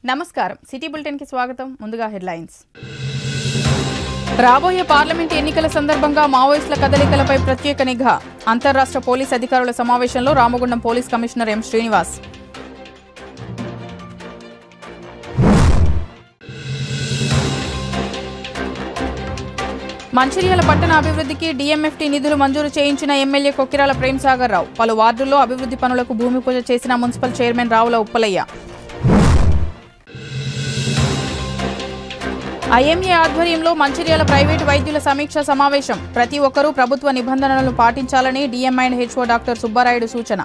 నమస్కారం city bulletin కి స్వాగతం ముందుగా హెడ్లైన్స్ రాబోయే పార్లమెంట్ ఎన్నికల సందర్భంగా మావోయిస్టుల కదలికలపై ప్రత్యేక నిఘా అంతర్రాష్ట్ర పోలీస్ అధికారుల సమావేశంలో Ramagundam police commissioner M Srinivas Mancherial పట్టణ అభివృద్ధికి డీఎంఎఫ్టీ నిధులు మంజూరు చేయించిన ఎమ్మెల్యే కొక్కిరాల ప్రేమ్సాగర్ రావు పలు వార్డుల్లో అభివృద్ధి పనులకు భూమి పూజ చేసిన municipal chairman Ravula Uppalaiah IMA ఆధ్వర్యంలో మంచిర్యాల ప్రైవేటు వైద్యుల సమీక్ష సమావేశం ప్రతి ఒక్కరూ ప్రభుత్వ నిబంధనలను పాటించాలని డీఎంఐండ్-హెచ్ఓ డాక్టర్ సుబ్బారాయుడు సూచన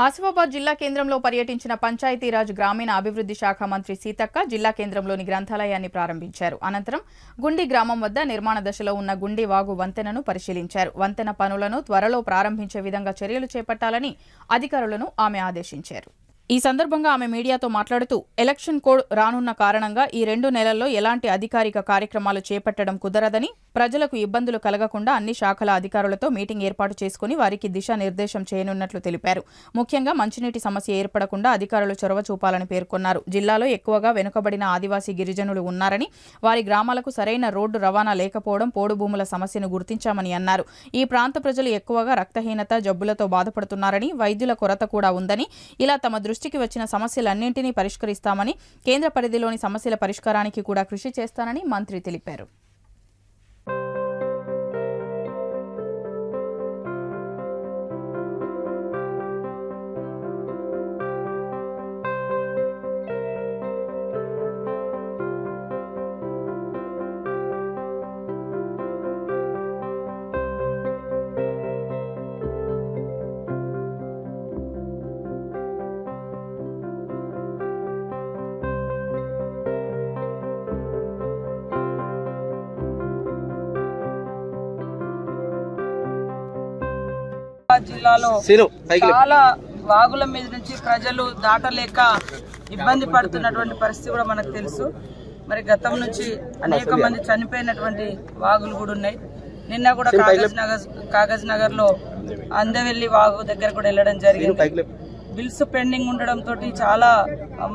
ఆసిఫాబాద్ జిల్లా కేంద్రంలో పర్యటించిన పంచాయతీరాజ్ గ్రామీణ అభివృద్ధి శాఖ మంత్రి సీతక్క జిల్లా కేంద్రంలోని గ్రంథాలయాన్ని ప్రారంభించారు. అనంతరం గుండి గ్రామం వద్ద నిర్మాణ దశలో ఉన్న గుండి వాగు వంతెనను పరిశీలించారు. వంతెన పనులను త్వరలో ప్రారంభించే విధంగా చర్యలు చేపట్టాలని అధికారులను ఆమె ఆదేశించారు. ఈ సందర్భంగా ఆమె మీడియాతో మాట్లాడుతూ ఎలక్షన్ కోడ్ రానున్న కారణంగా ఈ 2 నెలల్లో ఎలాంటి అధికారిక కార్యక్రమాలు చేపట్టడం కుదరదని ప్రజలకు ఇబ్బందులు కలగకుండా అన్ని శాఖల అధికారులతో మీటింగ్ ఏర్పాటు చేసుకుని వారికి దిశానిర్దేశం చేయనున్నట్లు తెలిపారు. ముఖ్యంగా మంచినీటి సమస్య ఏర్పడకుండా అధికారులు చొరవ చూపాలని పేర్కొన్నారు. జిల్లాలో ఎక్కువగా వెనుకబడిన ఆదివాసీ గిరిజనులు ఉన్నారని వారి గ్రామాలకు సరైన రోడ్డు రవాణా లేకపోవడం పోడు భూముల సమస్యను గుర్తించామని అన్నారు. ఈ ప్రాంత ప్రజలు ఎక్కువగా రక్తహీనత జబ్బులతో బాధపడుతున్నారని వైద్యుల కొరత కూడా ఉందని ఇలా తమ దృష్టికి వచ్చిన సమస్యలన్నింటినీ పరిష్కరిస్తామని కేంద్ర పరిధిలోని సమస్యల పరిష్కారానికి కూడా కృషి చేస్తానని మంత్రి తెలిపారు. జిల్లాలో చాలా వాగుల మీద నుంచి ప్రజలు దాటలేక ఇబ్బంది పడుతున్నటువంటి పరిస్థితి కూడా మనకు తెలుసు. మరి గతం నుంచి అనేక మంది చనిపోయినటువంటి వాగులు కూడా ఉన్నాయి. నిన్న కూడా కాగజ్ నగర్ లో అందవెల్లి వాగు దగ్గర కూడా వెళ్ళడం జరిగింది. బిల్స్ పెండింగ్ ఉండడంతో చాలా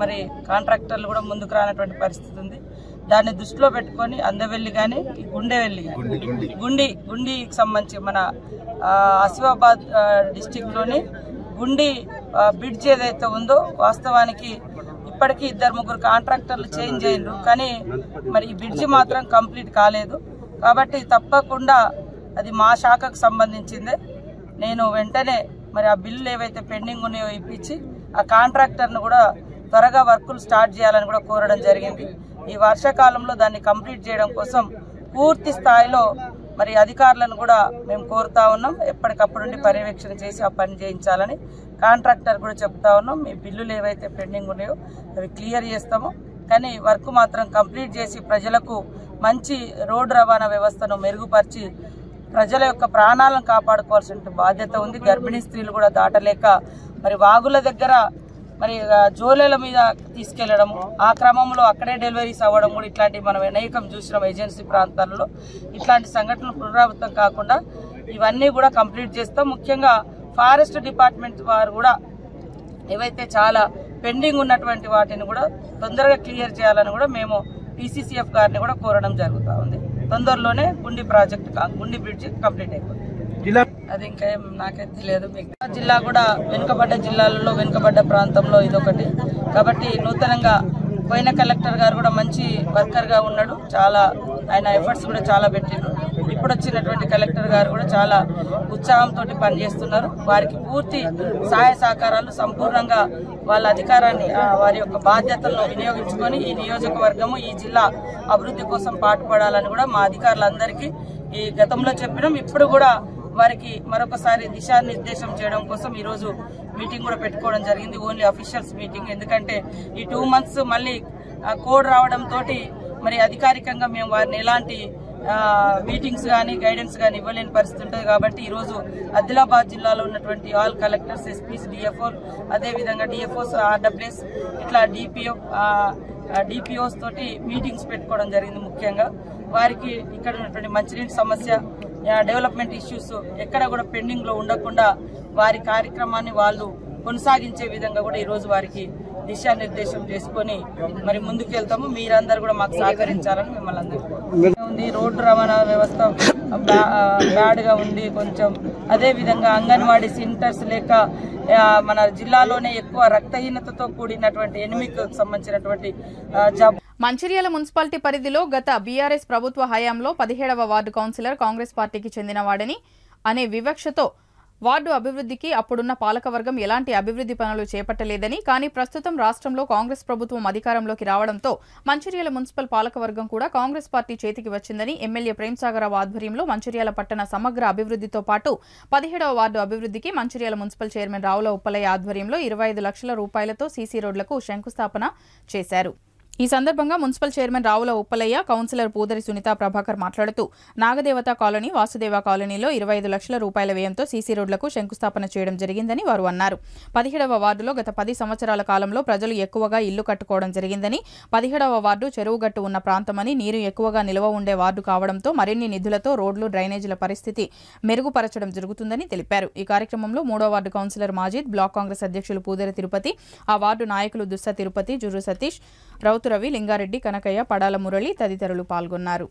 మరి కాంట్రాక్టర్లు కూడా ముందుకు రానటువంటి పరిస్థితి ఉంది. దాన్ని దృష్టిలో పెట్టుకొని అందవెల్లి కానీ గుండెవెల్లి కానీ గుండికి సంబంధించి మన ఆసిఫాబాద్ డిస్టిక్ లోని గుండి బ్రిడ్జ్ ఏదైతే ఉందో వాస్తవానికి ఇప్పటికీ 2-3 కాంట్రాక్టర్లు చేంజ్ అయ్యారు. కానీ మరి ఈ బ్రిడ్జ్ మాత్రం కంప్లీట్ కాలేదు. కాబట్టి తప్పకుండా అది మా శాఖకు సంబంధించిందే. నేను వెంటనే మరి ఆ బిల్లులు ఏవైతే పెండింగ్ ఉన్నాయో ఇప్పించి ఆ కాంట్రాక్టర్ను కూడా త్వరగా వర్కులు స్టార్ట్ చేయాలని కూడా కోరడం జరిగింది. ఈ వర్షాకాలంలో దాన్ని కంప్లీట్ చేయడం కోసం పూర్తి స్థాయిలో మరి అధికారులను కూడా మేము కోరుతా ఉన్నాం. ఎప్పటికప్పుడు పర్యవేక్షణ చేసి ఆ పని చేయించాలని కాంట్రాక్టర్ కూడా చెప్తా ఉన్నాం. మీ బిల్లులు ఏవైతే పెండింగ్ ఉన్నాయో అవి క్లియర్ చేస్తాము. కానీ వర్క్ మాత్రం కంప్లీట్ చేసి ప్రజలకు మంచి రోడ్డు రవాణా వ్యవస్థను మెరుగుపరిచి ప్రజల యొక్క ప్రాణాలను కాపాడుకోవాల్సిన బాధ్యత ఉంది. గర్భిణీ స్త్రీలు కూడా దాటలేక మరి వాగుల దగ్గర మరి జోలేల మీద తీసుకెళ్లడము, ఆ క్రమంలో అక్కడే డెలివరీస్ అవ్వడం కూడా ఇట్లాంటివి మనం అనేకం చూసినాం. ఏజెన్సీ ప్రాంతాల్లో ఇట్లాంటి సంఘటనలు పునరావృతం కాకుండా ఇవన్నీ కూడా కంప్లీట్ చేస్తాం. ముఖ్యంగా ఫారెస్ట్ డిపార్ట్మెంట్ వారు కూడా ఏవైతే చాలా పెండింగ్ ఉన్నటువంటి వాటిని కూడా తొందరగా క్లియర్ చేయాలని కూడా మేము పీసీసీఎఫ్ గారిని కూడా కోరడం జరుగుతూ ఉంది. తొందరలోనే గుండి బ్రిడ్జ్ కంప్లీట్ అయిపోతుంది. అది ఇంకా నాకైతే తెలియదు. జిల్లా కూడా వెనుకబడ్డ జిల్లాలలో వెనుకబడ్డ ప్రాంతంలో ఇదొకటి. కాబట్టి నూతనంగా పోయిన కలెక్టర్ గారు కూడా మంచి వర్కర్ గా ఉన్నాడు. చాలా ఆయన ఎఫర్ట్స్ కూడా చాలా పెట్టిండ్రు. ఇప్పుడు వచ్చినటువంటి కలెక్టర్ గారు కూడా చాలా ఉత్సాహంతో పనిచేస్తున్నారు. వారికి పూర్తి సహాయ సహకారాలు సంపూర్ణంగా వాళ్ళ అధికారాన్ని వారి యొక్క బాధ్యతలను వినియోగించుకొని ఈ నియోజకవర్గము ఈ జిల్లా అభివృద్ధి కోసం పాటుపడాలని కూడా మా అధికారులందరికీ ఈ గతంలో చెప్పినాం. ఇప్పుడు కూడా వారికి మరొకసారి దిశానిర్దేశం చేయడం కోసం ఈరోజు మీటింగ్ కూడా పెట్టుకోవడం జరిగింది. Only officials meeting. ఎందుకంటే ఈ 2 months మళ్ళీ కోడ్ రావడంతో మరి అధికారికంగా మేము వారిని ఎలాంటి మీటింగ్స్ కానీ గైడెన్స్ కానీ ఇవ్వలేని పరిస్థితి ఉంటుంది. కాబట్టి ఈరోజు ఆదిలాబాద్ జిల్లాలో ఉన్నటువంటి ఆల్ కలెక్టర్స్, ఎస్పీస్, డిఎఫ్ఓ, అదేవిధంగా డిఎఫ్ఓస్, ఆర్డబ్ల్యూఎస్, ఇట్లా డిపిఓస్ తోటి మీటింగ్స్ పెట్టుకోవడం జరిగింది. ముఖ్యంగా వారికి ఇక్కడ ఉన్నటువంటి మంచినీటి సమస్య, డెవలప్మెంట్ ఇష్యూస్ ఎక్కడ కూడా పెండింగ్ లో ఉండకుండా వారి కార్యక్రమాన్ని వాళ్ళు కొనసాగించే విధంగా కూడా ఈరోజు వారికి దిశానిర్దేశం చేసుకొని మరి ముందుకెళ్తాము. మీరందరూ కూడా మాకు సహకరించాలని మిమ్మల్ని అందరూ ఉంది. రోడ్డు రవాణా వ్యవస్థ బ్యాడ్గా ఉంది కొంచెం. అదే విధంగా అంగన్వాడీ సెంటర్స్ లేక మన జిల్లాలోనే ఎక్కువ రక్తహీనతతో కూడినటువంటి ఎనిమికి సంబంధించినటువంటి జాబ్. మంచిర్యాల మున్సిపాలిటీ పరిధిలో గత బీఆర్ఎస్ ప్రభుత్వ హయాంలో 17వ వార్డు కౌన్సిలర్ కాంగ్రెస్ పార్టీకి చెందినవాడని అనే వివక్షతో వార్డు అభివృద్ధికి అప్పుడున్న పాలకవర్గం ఎలాంటి అభివృద్ధి పనులు చేపట్టలేదని, కానీ ప్రస్తుతం రాష్ట్రంలో కాంగ్రెస్ ప్రభుత్వం అధికారంలోకి రావడంతో మంచిర్యాల మున్సిపల్ పాలకవర్గం కూడా కాంగ్రెస్ పార్టీ చేతికి వచ్చిందని ఎమ్మెల్యే ప్రేమ్సాగరరావు ఆధ్వర్యంలో మంచిర్యాల పట్టణ సమగ్ర అభివృద్ధితో పాటు 17వ వార్డు అభివృద్ధికి మంచిర్యాల మున్సిపల్ చైర్మన్ రావుల ఉప్పలయ్య ఆధ్వర్యంలో 25 లక్షల రూపాయలతో సీసీ రోడ్లకు శంకుస్థాపన చేశారు. ఈ సందర్భంగా municipal chairman Ravula Uppalaiah, councillor Pudari Sunitha Prabhakar మాట్లాడుతూ నాగదేవత కాలనీ, వాసుదేవ కాలనీలో 25 లక్షల రూపాయల వ్యయంతో సీసీ రోడ్లకు శంకుస్థాపన చేయడం జరిగిందని వారు అన్నారు. 17వ వార్డులో గత 10 సంవత్సరాల కాలంలో ప్రజలు ఎక్కువగా ఇల్లు కట్టుకోవడం జరిగిందని, 17వ వార్డు చెరువుగట్టు ఉన్న ప్రాంతమని, నీరు ఎక్కువగా నిల్వ ఉండే వార్డు కావడంతో మరిన్ని నిధులతో రోడ్లు, డ్రైనేజీల పరిస్థితి మెరుగుపరచడం జరుగుతుందని తెలిపారు. ఈ కార్యక్రమంలో 3వ ward councillor Majid, block Congress అధ్యక్షులు పూదరి తిరుపతి, ఆ వార్డు నాయకులు దుస్స తిరుపతి, జుర్రు సతీష్, రౌతు రవి, లింగారెడ్డి, కనకయ్య, పడాల మురళి తదితరులు పాల్గొన్నారు.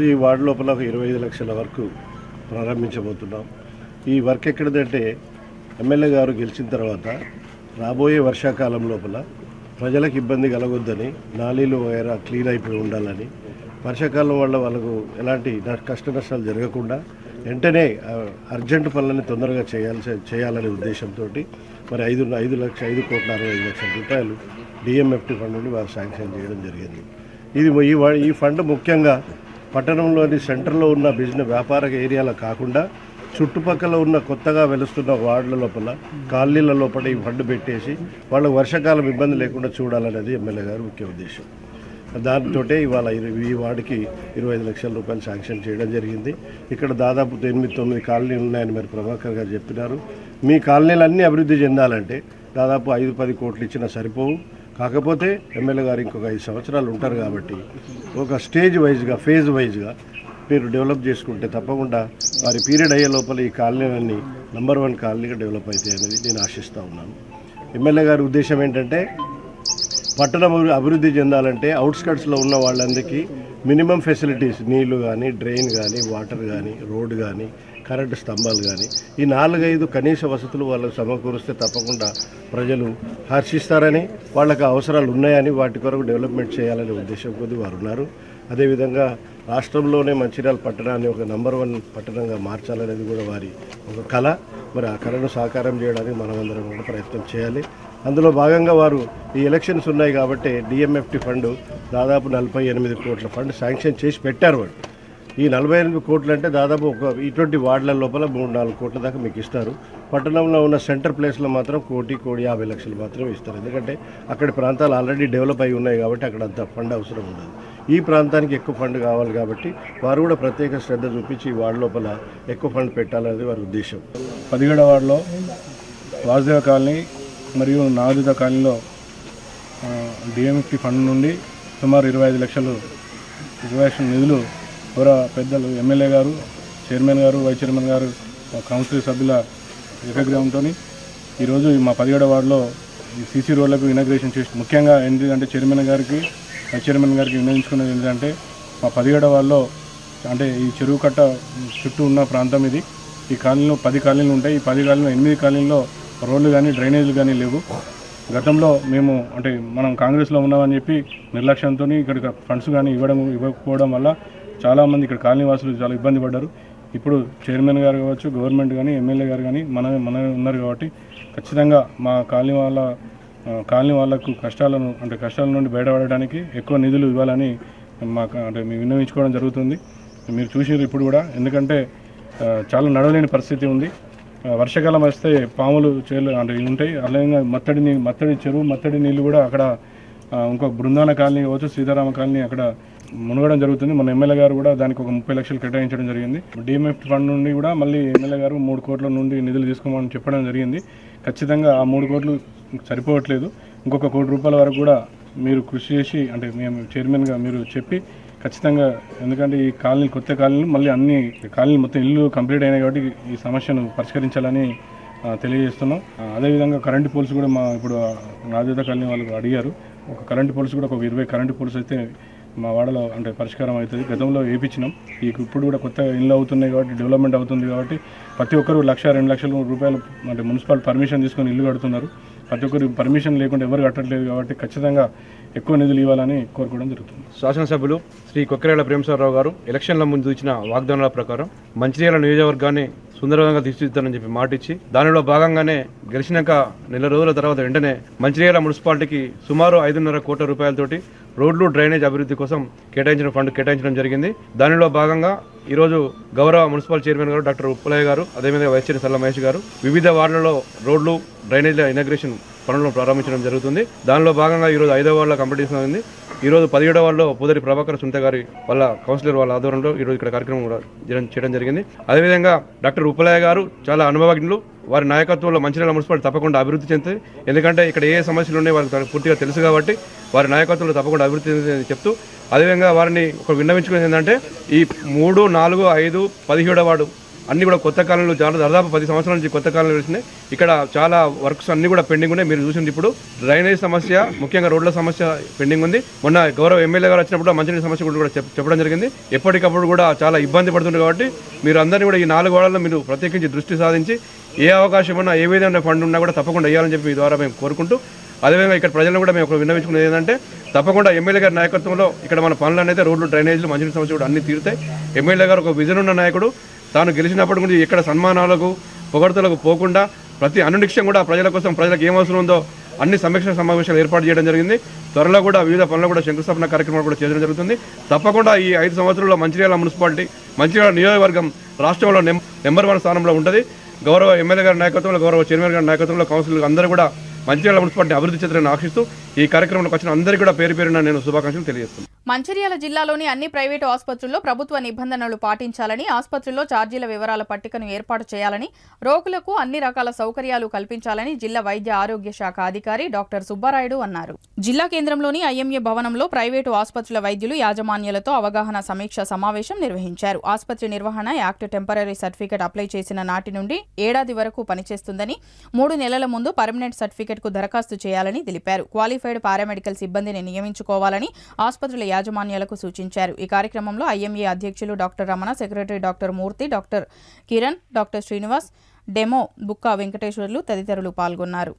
ఈ వార్డు లోపల ఒక 25 లక్షల వరకు ప్రారంభించబోతున్నాం. ఈ వర్క్ ఎక్కడిదంటే ఎమ్మెల్యే గారు గెలిచిన తర్వాత రాబోయే వర్షాకాలం లోపల ప్రజలకు ఇబ్బంది కలగొద్దని, నాలీలు వైరా క్లీన్ అయిపోయి ఉండాలని, వర్షాకాలం వల్ల వాళ్ళకు ఎలాంటి కష్ట నష్టాలు జరగకుండా వెంటనే అర్జెంటు పనులని తొందరగా చేయాలనే ఉద్దేశంతో మరి 5 కోట్ల 65 లక్షల రూపాయలు డిఎంఎఫ్టీ ఫండ్ నుండి వారు శాంక్షన్ చేయడం జరిగింది. ఈ ఫండ్ ముఖ్యంగా పట్టణంలోని సెంటర్లో ఉన్న బిజినెస్ వ్యాపార ఏరియాలో కాకుండా చుట్టుపక్కల ఉన్న కొత్తగా వెలుస్తున్న వార్డుల లోపల, కాలనీల లోపల ఈ ఫండ్ పెట్టేసి వాళ్ళకు వర్షాకాలం ఇబ్బంది లేకుండా చూడాలనేది ఎమ్మెల్యే గారు ముఖ్య ఉద్దేశం. దాంతో ఇవాళ ఈ వార్డుకి 25 లక్షల రూపాయలు శాంక్షన్ చేయడం జరిగింది. ఇక్కడ దాదాపు 8-9 కాలనీలు ఉన్నాయని మరి ప్రభాకర్ గారు చెప్పినారు. మీ కాలనీలన్నీ అభివృద్ధి చెందాలంటే దాదాపు 5-10 కోట్లు ఇచ్చినా సరిపోవు. కాకపోతే ఎమ్మెల్యే గారు ఇంకొక 5 సంవత్సరాలు ఉంటారు కాబట్టి ఒక స్టేజ్ వైజ్గా, ఫేజ్ వైజ్గా మీరు డెవలప్ చేసుకుంటే తప్పకుండా వారి పీరియడ్ అయ్యే లోపల ఈ కాలనీలన్నీ నంబర్ 1 కాలనీగా డెవలప్ అవుతాయి అనేది నేను ఆశిస్తూ ఉన్నాను. ఎమ్మెల్యే గారి ఉద్దేశం ఏంటంటే పట్టణం అభివృద్ధి చెందాలంటే అవుట్స్కట్స్లో ఉన్న వాళ్ళందరికీ మినిమం ఫెసిలిటీస్, నీళ్లు కానీ, డ్రైన్ కానీ, వాటర్ కానీ, రోడ్డు కానీ, కరెంటు స్తంభాలు కానీ, ఈ 4-5 కనీస వసతులు వాళ్ళకు సమకూరిస్తే తప్పకుండా ప్రజలు హర్షిస్తారని, వాళ్ళకి అవసరాలు ఉన్నాయని, వాటి కొరకు డెవలప్మెంట్ చేయాలనే ఉద్దేశం కొద్ది వారు ఉన్నారు. అదేవిధంగా రాష్ట్రంలోనే మంచిర్యాల పట్టణాన్ని ఒక నంబర్ 1 పట్టణంగా మార్చాలనేది కూడా వారి ఒక కళ. మరి ఆ కళను సాకారం చేయడానికి మనమందరం కూడా ప్రయత్నం చేయాలి. అందులో భాగంగా వారు ఈ ఎలక్షన్స్ ఉన్నాయి కాబట్టి డిఎంఎఫ్టీ ఫండ్ దాదాపు 48 కోట్ల ఫండ్ శాంక్షన్ చేసి పెట్టారు. వాళ్ళు ఈ 48 కోట్లు అంటే దాదాపు ఇటువంటి వార్డుల లోపల 3-4 కోట్ల దాకా మీకు ఇస్తారు. పట్టణంలో ఉన్న సెంటర్ ప్లేస్లో మాత్రం 1,50 లక్షలు మాత్రమే ఇస్తారు. ఎందుకంటే అక్కడి ప్రాంతాలు ఆల్రెడీ డెవలప్ అయి ఉన్నాయి కాబట్టి అక్కడ అంత ఫండ్ అవసరం ఉండదు. ఈ ప్రాంతానికి ఎక్కువ ఫండ్ కావాలి కాబట్టి వారు కూడా ప్రత్యేక శ్రద్ధ చూపించి ఈ వార్డు లోపల ఎక్కువ ఫండ్ పెట్టాలనేది వారి ఉద్దేశం. 17వ వార్డులో వాసుదేవ కాలనీ, మరియు నవోదిత కాలనీలో డిఎంఎఫ్టీ ఫండ్ నుండి సుమారు 25 లక్షలు రిజర్వేషన్ నిధులు పెద్దలు ఎమ్మెల్యే గారు, చైర్మన్ గారు, వైస్ చైర్మన్ గారు, కౌన్సిల్ సభ్యుల ఏకగ్రీవంతో ఈరోజు మా 17వ వార్డులో ఈ సీసీ రోడ్లకు ఇనాగ్రేషన్ చేసి ముఖ్యంగా ఏంటంటే చైర్మన్ గారికి, వైస్ చైర్మన్ గారికి వినియోగించుకున్నది ఏంటంటే మా 17వ వార్డులో అంటే ఈ చెరువు కట్ట చుట్టూ ఉన్న ప్రాంతం ఇది. ఈ కాలనీలో 10 కాలనీలు ఉంటాయి. ఈ 10 కాలనీలో 8 కాలనీలో రోడ్లు కానీ డ్రైనేజీలు కానీ లేవు. గతంలో మేము అంటే మనం కాంగ్రెస్లో ఉన్నామని చెప్పి నిర్లక్ష్యంతో ఇక్కడ ఫండ్స్ కానీ ఇవ్వకపోవడం వల్ల చాలామంది ఇక్కడ కాలనీ వాసులు చాలా ఇబ్బంది పడ్డారు. ఇప్పుడు చైర్మన్ గారు కావచ్చు, గవర్నమెంట్ కానీ, ఎమ్మెల్యే గారు కానీ మనమే ఉన్నారు కాబట్టి ఖచ్చితంగా మా కాలనీ వాళ్ళకు కష్టాల నుండి బయటపడడానికి ఎక్కువ నిధులు ఇవ్వాలని మాకు అంటే మేము విన్నవించుకోవడం జరుగుతుంది. మీరు చూసారు ఇప్పుడు కూడా, ఎందుకంటే చాలా నడవలేని పరిస్థితి ఉంది. వర్షాకాలం వస్తే పాములు చేలు అంటే ఉంటాయి. అలాగే మత్తడి చెరువు మత్తడి నీళ్ళు కూడా అక్కడ ఇంకొక బృందావన కాలనీ కావచ్చు, సీతారామ కాలనీ అక్కడ మునగడం జరుగుతుంది. మన ఎమ్మెల్యే గారు కూడా దానికి ఒక 30 లక్షలు కేటాయించడం జరిగింది. డిఎంఎఫ్ ఫండ్ నుండి కూడా మళ్ళీ ఎమ్మెల్యే గారు 3 కోట్ల నుండి నిధులు తీసుకోమని చెప్పడం జరిగింది. ఖచ్చితంగా ఆ 3 కోట్లు సరిపోవట్లేదు. ఇంకొక ₹1 కోటి వరకు కూడా మీరు కృషి చేసి అంటే మేము చైర్మన్గా మీరు చెప్పి ఖచ్చితంగా, ఎందుకంటే ఈ కొత్త కాలనీలు మళ్ళీ అన్ని కాలనీలు మొత్తం ఇల్లు కంప్లీట్ అయినాయి కాబట్టి ఈ సమస్యను పరిష్కరించాలని తెలియజేస్తున్నాం. అదేవిధంగా కరెంటు పోల్స్ కూడా ఇప్పుడు నాజేత కాలనీ వాళ్ళు అడిగారు. ఒక కరెంటు పోల్స్ కూడా ఒక 20 కరెంటు పోల్స్ అయితే మా వాడలో అంటే పరిష్కారం అవుతుంది. గతంలో వేయించినాం. ఇప్పుడు కూడా కొత్త ఇళ్ళు అవుతున్నాయి కాబట్టి డెవలప్మెంట్ అవుతుంది కాబట్టి ప్రతి ఒక్కరు ₹1,00,000, ₹2 లక్షలు అంటే మున్సిపల్ పర్మిషన్ తీసుకొని ఇల్లు కడుతున్నారు. ప్రతి ఒక్కరు పర్మిషన్ లేకుండా ఎవరు కట్టట్లేదు కాబట్టి ఖచ్చితంగా ఎక్కువ నిధులు ఇవ్వాలని కోరుకోవడం జరుగుతుంది. శాసనసభ్యులు శ్రీ కొక్కిరాల ప్రేమసాగరరావు గారు ఎలక్షన్ల ముందు ఇచ్చిన వాగ్దానాల ప్రకారం మంచిర్యాల నియోజకవర్గాన్ని సుందరంగా తీర్చిదిద్దానని చెప్పి మాట ఇచ్చి దానిలో భాగంగానే గెలిచినాక నెల రోజుల తర్వాత వెంటనే మంచిర్యాల మున్సిపాలిటీకి సుమారు ₹5.5 కోట్ల రోడ్లు డ్రైనేజ్ అభివృద్ధి కోసం ఫండ్ కేటాయించడం జరిగింది. దానిలో భాగంగా ఈరోజు గౌరవ మున్సిపల్ చైర్మన్ గారు డాక్టర్ ఉప్పలయ్య గారు, అదేవిధంగా వైస్ చైర్మన్ సల్ల మహేష్ గారు వివిధ వార్డులలో రోడ్లు డ్రైనేజ్ల ఇనాగ్రేషన్ పనులను ప్రారంభించడం జరుగుతుంది. దానిలో భాగంగా ఈరోజు 5వ వార్డులో కాంపిటీషన్ ఉంది. ఈరోజు 17వ వార్డులో పూదరి ప్రభాకర్ సుంత గారి వాళ్ళ కౌన్సిలర్ వాళ్ళ ఆధ్వర్యంలో ఈరోజు ఇక్కడ కార్యక్రమం చేయడం జరిగింది. అదేవిధంగా డాక్టర్ ఉప్పలయ్య గారు చాలా అనుభవజ్ఞులు. వారి నాయకత్వంలో మంచిర్యాల మున్సిపాలిటీ తప్పకుండా అభివృద్ధి చెందుతుంది. ఎందుకంటే ఇక్కడ ఏ సమస్యలు ఉన్నాయో వాళ్ళకి పూర్తిగా తెలుసు కాబట్టి వారి నాయకత్వంలో తప్పకుండా అభివృద్ధి చెందుతుందని చెప్తూ, అదేవిధంగా వారిని ఒక విన్నవించుకునేది ఏంటంటే ఈ 3, 4, 5, 17వ వార్డు అన్ని కూడా కొత్త కాలనీలు దాదాపు 10 సంవత్సరాల నుంచి కొత్త కాలనీలు వచ్చినాయి. ఇక్కడ చాలా వర్క్స్ అన్ని కూడా పెండింగ్ ఉన్నాయి. మీరు చూసింది ఇప్పుడు డ్రైనేజ్ సమస్య, ముఖ్యంగా రోడ్ల సమస్య పెండింగ్ ఉంది. మొన్న గౌరవ ఎమ్మెల్యే గారు వచ్చినప్పుడు మంచినీటి సమస్య కూడా చెప్పడం జరిగింది. ఎప్పటికప్పుడు కూడా చాలా ఇబ్బంది పడుతుంది కాబట్టి మీరు అందరినీ కూడా ఈ 4 వార్డుల్లో మీరు ప్రత్యేకించి దృష్టి సాధించి ఏ అవకాశం ఉన్నా ఏ విధంగా ఫండ్ ఉన్నా కూడా తప్పకుండా వేయాలని చెప్పి మీ ద్వారా మేము కోరుకుంటూ, అదేవిధంగా ఇక్కడ ప్రజలను కూడా మేము విన్నవించుకునేది ఏంటంటే తప్పకుండా ఎమ్మెల్యే గారి నాయకత్వంలో ఇక్కడ మన పనులు అనేది రోడ్లు డ్రైనేజ్లు మంచినీటి సమస్య కూడా అన్ని తీరుతాయి. ఎమ్మెల్యే గారు ఒక విజన్ ఉన్న నాయకుడు. తాను గెలిచినప్పటి నుంచి ఎక్కడ సన్మానాలకు పొగడ్తలకు పోకుండా ప్రతి అనునిక్షం కూడా ప్రజల కోసం ప్రజలకు ఏం అవసరం ఉందో అన్ని సమీక్ష సమావేశాలు ఏర్పాటు చేయడం జరిగింది. త్వరలో కూడా వివిధ పనులు కూడా శంకుస్థాపన కార్యక్రమాలు కూడా చేయడం జరుగుతుంది. తప్పకుండా ఈ 5 సంవత్సరాల్లో మంచిర్యాల మున్సిపాలిటీ, మంచిర్యాల నియోజకవర్గం రాష్ట్రంలో నెంబర్ 1 స్థానంలో ఉంటుంది. గౌరవ ఎమ్మెల్యే గారి నాయకత్వంలో, గౌరవ చైర్మన్ గారి నాయకత్వంలో కౌన్సిల్ అందరూ కూడా మంచిర్యాల మున్సిపాలిటీ అభివృద్ధి చెందాలని ఆశిస్తూ ఈ కార్యక్రమంలోకి వచ్చిన అందరికీ కూడా పేరున నేను శుభాకాంక్షలు తెలియజేస్తున్నాను. మంచిర్యాల జిల్లాలోని అన్ని ప్రైవేటు ఆసుపత్రుల్లో ప్రభుత్వ నిబంధనలు పాటించాలని, ఆసుపత్రుల్లో ఛార్జీల వివరాల పట్టికను ఏర్పాటు చేయాలని, రోగులకు అన్ని రకాల సౌకర్యాలు కల్పించాలని జిల్లా వైద్య ఆరోగ్య శాఖ అధికారి డాక్టర్ సుబ్బారాయుడు అన్నారు. జిల్లా కేంద్రంలోని ఐఎంఏ భవనంలో ప్రైవేటు ఆసుపత్రుల వైద్యులు యాజమాన్యాలతో అవగాహన సమీక్ష సమావేశం నిర్వహించారు. ఆసుపత్రి నిర్వహణ యాక్ట్ టెంపరరీ సర్టిఫికెట్ అప్లై చేసిన నాటి నుండి ఏడాది వరకు పనిచేస్తుందని, 3 నెలల ముందు పర్మనెంట్ సర్టిఫికెట్ కు దరఖాస్తు చేయాలని తెలిపారు. క్వాలిఫైడ్ పారామెడికల్ సిబ్బందిని నియమించుకోవాలని ఆసుపత్రుల యాజమాన్యాలకు సూచించారు. ఈ కార్యక్రమంలో ఐఎంఏ అధ్యక్షులు doctor Ramana, secretary doctor Murthy, doctor Kiran, doctor Srinivas, demo Bukka Venkateswarlu తదితరులు పాల్గొన్నారు.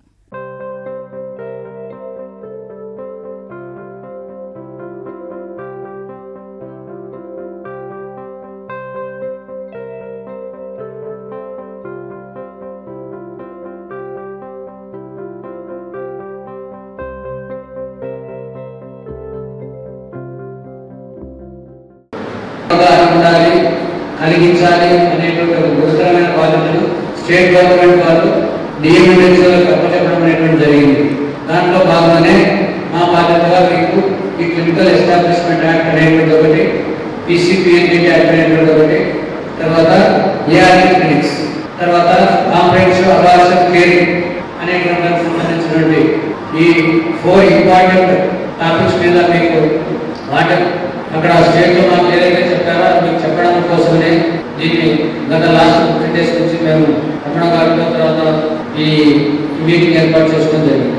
కలిగించాలి అనేటువంటి ఒక గురుతరమైన బాధ్యతలు స్టేట్ గవర్నమెంట్ వాళ్ళు డిఎంఎన్ఎస్లకు అప్పచెప్పడం అనేటువంటి జరిగింది. దాంట్లో భాగంగానే మా బాధ్యతగా మీకు ఈ క్లినికల్ ఎస్టాబ్లిష్మెంట్ యాక్ట్ అనేటువంటి ఒకటి, పిసిపిఎన్జిటి యాక్ట్ అనేటువంటి ఒకటి, తర్వాత ఏఆర్టీ క్లినిక్స్, తర్వాత కాంప్రహెన్సివ్ అబార్షన్ కేర్ అనేటువంటి సంబంధించిన 4 ఇంపార్టెంట్ టాపిక్స్ మీద మీకు అక్కడ స్టేట్లో మాకు ఏదైతే చెప్పారో మీకు చెప్పడం కోసమే దీన్ని గత లాస్ట్ 3 days నుంచి మేము రమణ గారితో తర్వాత ఈ మీటింగ్ ఏర్పాటు చేసుకోవడం జరిగింది.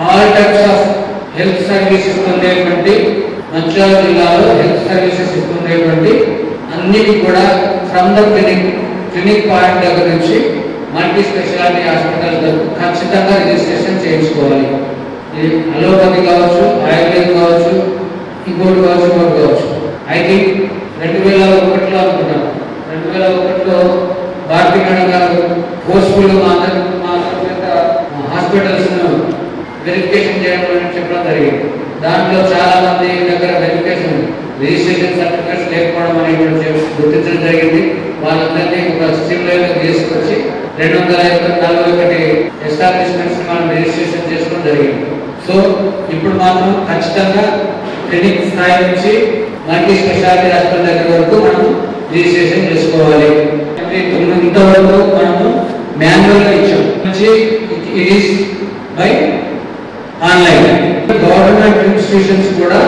All types of health services ఉండేటువంటి మంచిర్యాల జిల్లాలో హెల్త్ సర్వీసెస్ ఉండేటువంటి అన్నిటి కూడా ఫ్రమ్ ద క్లినిక్ పాయింట్ దగ్గర నుంచి మల్టీ స్పెషాలిటీ హాస్పిటల్స్ ఖచ్చితంగా రిజిస్ట్రేషన్ చేయించుకోవాలి. ఇది అలోపతి కావచ్చు, ఆయుర్వేదం కావచ్చు, ఇంకోటి కావచ్చు. ఐ థింక్ 2001లో అనుకుంటాను, 2001లో భారతీ మేడం గారు ఫోర్స్ఫుల్ హాస్పిటల్స్ వెరిఫికేషన్ చేయడం చెప్పడం జరిగింది. దాంట్లో చాలా మంది దగ్గర రిజిస్ట్రేషన్ సర్టిఫికేట్స్ లేకపోవడం అనేది గుర్తించడం జరిగింది. వాళ్ళందరినీ ఒక స్ట్రీమ్లైన్ తీసుకొచ్చి 241 ఎస్టాబ్లిష్మెంట్స్ మనం రిజిస్ట్రేషన్ చేసుకోవడం జరిగింది. సో ఇప్పుడు మాత్రం ఖచ్చితంగా క్లినిక్ స్థాయి నుంచి మల్టీ స్పెషాలిటీ హాస్పిటల్ దగ్గర వరకు మనం రిజిస్ట్రేషన్ చేసుకోవాలి. ఇంతవరకు మనము మాన్యువల్గా ఇచ్చాం, it is buy online. Government institutions కూడా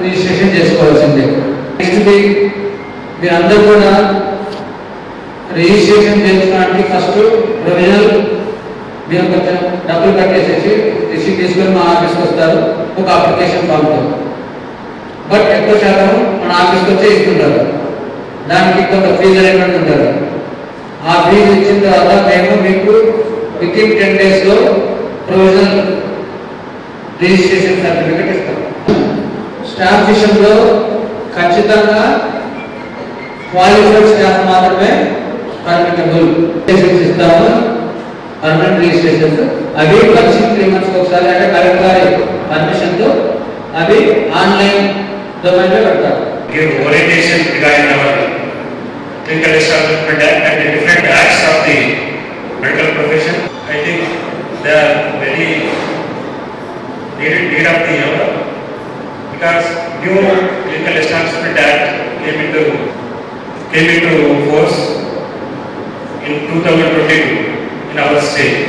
రిజిస్ట్రేషన్ చేసుకోవాల్సిందే. నెక్స్ట్ మీరు అందరూ కూడా రిజిస్ట్రేషన్ చేసుకోవడానికి ఫస్ట్ ప్రొవిజనల్ మీరు కొంచెం డబ్బులు కట్టేసేసి రిసీట్ తీసుకొని మా ఆఫీస్కి వస్తారు ఒక అప్లికేషన్ ఫామ్తో. బట్ ఎక్కువ శాతం మన ఆఫీస్కి వచ్చే ఇస్తుంటారు. దానికి కొంత ఫీజు అరేంజ్మెంట్ ఉంటారు. ఆ ఫీజు ఇచ్చిన తర్వాత మేము మీకు వితిన్ 10 daysలో ప్రొవిజనల్ రిజిస్ట్రేషన్ సర్టిఫికేట్ ఇస్తాం. స్టాఫ్ విషయంలో ఖచ్చితంగా క్వాలిఫైడ్ స్టాఫ్ మాత్రమే పర్మిటబుల్ ఇస్తాము. పర్మనెంట్ రిజిస్ట్రేషన్స్ అవి వచ్చి 3 months ఒకసారి అంటే కలెక్టర్ గారి పర్మిషన్తో అవి ఆన్లైన్ డొమైన్లో పెడతారు. Orientation regarding our clinical establishment act and the different acts of the medical profession. I think they are very need of the hour because new clinical establishment act came into force in 2022 in our state.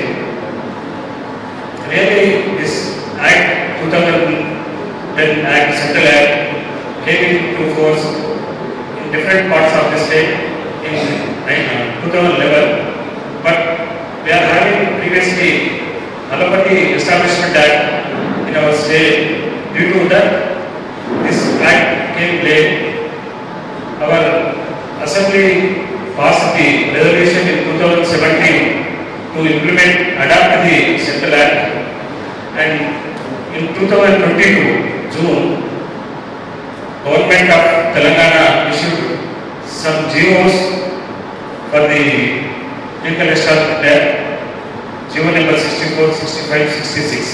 Really, this act 2010 act, central act, came into force in different parts of the state in 2011, but we are having previously allopathy establishment act in our state. Due to that, this act came late. Our assembly passed the resolution in 2017 to adapt the central act, and in 2022 June, Government of Telangana issued some GOs for the clinical establishment act, GO number 64, 65, 66.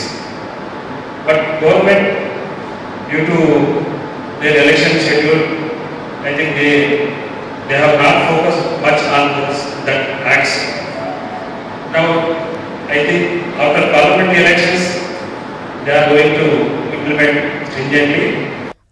But government, due to their election schedule, I think they have not focused much on that acts. Now, I think after parliamentary elections, they are going to implement stringently.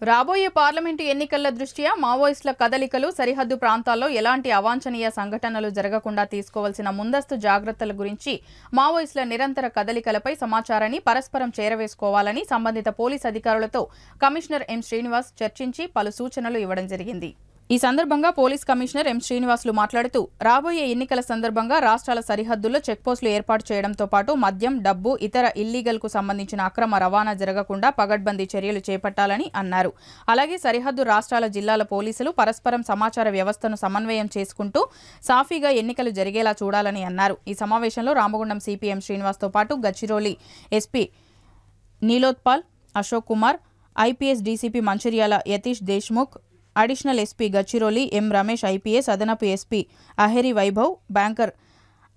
రాబోయే parliament ఎన్నికల దృష్ట్యా మావోయిస్టుల కదలికలు, సరిహద్దు ప్రాంతాల్లో ఎలాంటి అవాంఛనీయ సంఘటనలు జరగకుండా తీసుకోవాల్సిన ముందస్తు జాగ్రత్తల గురించి మావోయిస్టుల నిరంతర కదలికలపై సమాచారాన్ని పరస్పరం చేరవేసుకోవాలని సంబంధిత పోలీస్ అధికారులతో కమిషనర్ ఎం శ్రీనివాస్ చర్చించి పలు సూచనలు ఇవ్వడం జరిగింది. ఈ సందర్భంగా పోలీస్ కమిషనర్ ఎం శ్రీనివాసులు మాట్లాడుతూ రాబోయే ఎన్నికల సందర్భంగా రాష్ట్రాల సరిహద్దుల్లో చెక్పోస్టులు ఏర్పాటు చేయడంతో పాటు మద్యం, డబ్బు, ఇతర ఇల్లీగల్కు సంబంధించిన అక్రమ రవాణా జరగకుండా పగడ్బందీ చర్యలు చేపట్టాలని అన్నారు. అలాగే సరిహద్దు రాష్ట్రాల, జిల్లాల పోలీసులు పరస్పరం సమాచార వ్యవస్థను సమన్వయం చేసుకుంటూ సాఫీగా ఎన్నికలు జరిగేలా చూడాలని అన్నారు. ఈ సమావేశంలో రామగుండం సిపిఎం శ్రీనివాస్తో పాటు Gadchiroli SP Neelotpal, Ashok Kumar, IPS DCP Mancherial Yatish Deshmukh, additional SP Gadchiroli M Ramesh, IPS అదనపు SP Aheri Vaibhav, banker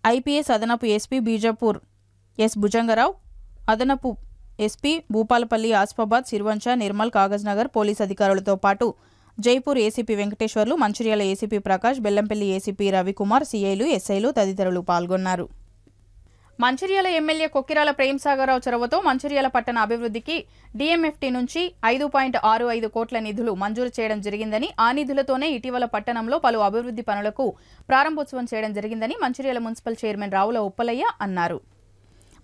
IPS అదనపు ఎస్పీ బీజాపూర్ ఎస్ భుజంగరావు, అదనపు ఎస్పీ భూపాలపల్లి, ఆసిఫాబాద్, సిర్వంచ, నిర్మల్, కాగజ్నగర్ పోలీస్ అధికారులతో పాటు Jaipur ACP Venkateswarlu, Mancherial ACP Prakash, Bellampalli ACP Ravikumar, సీఐలు, ఎస్ఐలు తదితరులు పాల్గొన్నారు. మంచిర్యాల ఎమ్మెల్యే కొక్కిరాల ప్రేమ్సాగర్రావు చొరవతో మంచిర్యాల పట్టణ అభివృద్ధికి డీఎంఎఫ్టీ నుంచి 5.65 కోట్ల నిధులు మంజూరు చేయడం జరిగిందని, ఆ నిధులతోనే ఇటీవల పట్టణంలో పలు అభివృద్ధి పనులకు ప్రారంభోత్సవం చేయడం జరిగిందని మంచిర్యాల మున్సిపల్ చైర్మన్ రావుల ఉప్పలయ్య అన్నారు.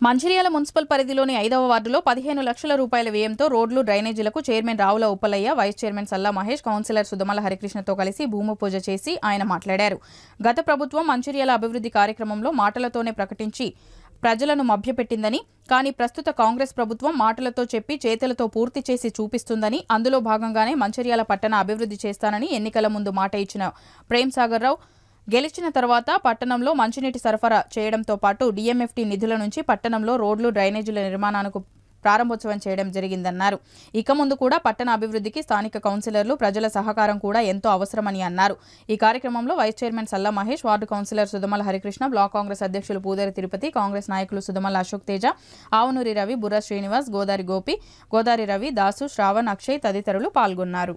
మంచిర్యాల మున్సిపల్ పరిధిలోని 5వ వార్డులో 15 లక్షల రూపాయల వ్యయంతో రోడ్లు డ్రైనేజీలకు chairman Ravula Uppalaiah, vice chairman Salla Mahesh, councillor Sudhamala హరికృష్ణతో కలిసి భూమి పూజ చేసి ఆయన మాట్లాడారు. గత ప్రభుత్వం మంచిర్యాల అభివృద్ధి కార్యక్రమంలో మాటలతోనే ప్రకటించి ప్రజలను మభ్యపెట్టిందని, కానీ ప్రస్తుత కాంగ్రెస్ ప్రభుత్వం మాటలతో చెప్పి చేతులతో పూర్తి చేసి చూపిస్తుందని, అందులో భాగంగానే మంచిర్యాల పట్టణ అభివృద్ధి చేస్తానని ఎన్నికల ముందు మాట ఇచ్చిన ప్రేమ్ సాగర్ రావు గెలిచిన తర్వాత పట్టణంలో మంచినీటి సరఫరా చేయడంతో పాటు డిఎంఎఫ్టీ నిధుల నుంచి పట్టణంలో రోడ్లు డ్రైనేజీల నిర్మాణానికి ప్రారంభోత్సవం చేయడం జరిగిందన్నారు. ఇక ముందు కూడా పట్టణ అభివృద్ధికి స్థానిక కౌన్సిలర్లు, ప్రజల సహకారం కూడా ఎంతో అవసరమని అన్నారు. ఈ కార్యక్రమంలో vice chairman Salla Mahesh, ward councillor Sudhamala Harikrishna, block Congress అధ్యక్షులు పూదరి తిరుపతి, కాంగ్రెస్ నాయకులు సుధమల అశోక్ తేజ, ఆవునూరి రవి, బుర్ర శ్రీనివాస్, గోదారి గోపి, గోదారి రవి, దాసు, శ్రావణ్, అక్షయ్ తదితరులు పాల్గొన్నారు.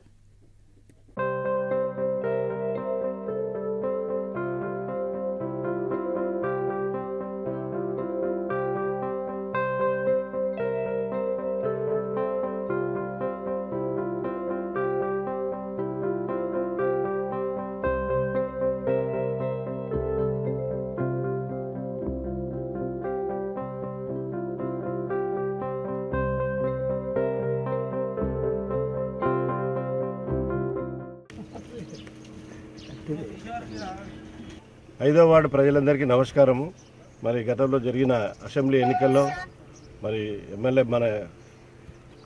ఐదవ వార్డు ప్రజలందరికీ నమస్కారము. మరి గతంలో జరిగిన అసెంబ్లీ ఎన్నికల్లో మరి ఎమ్మెల్యే మన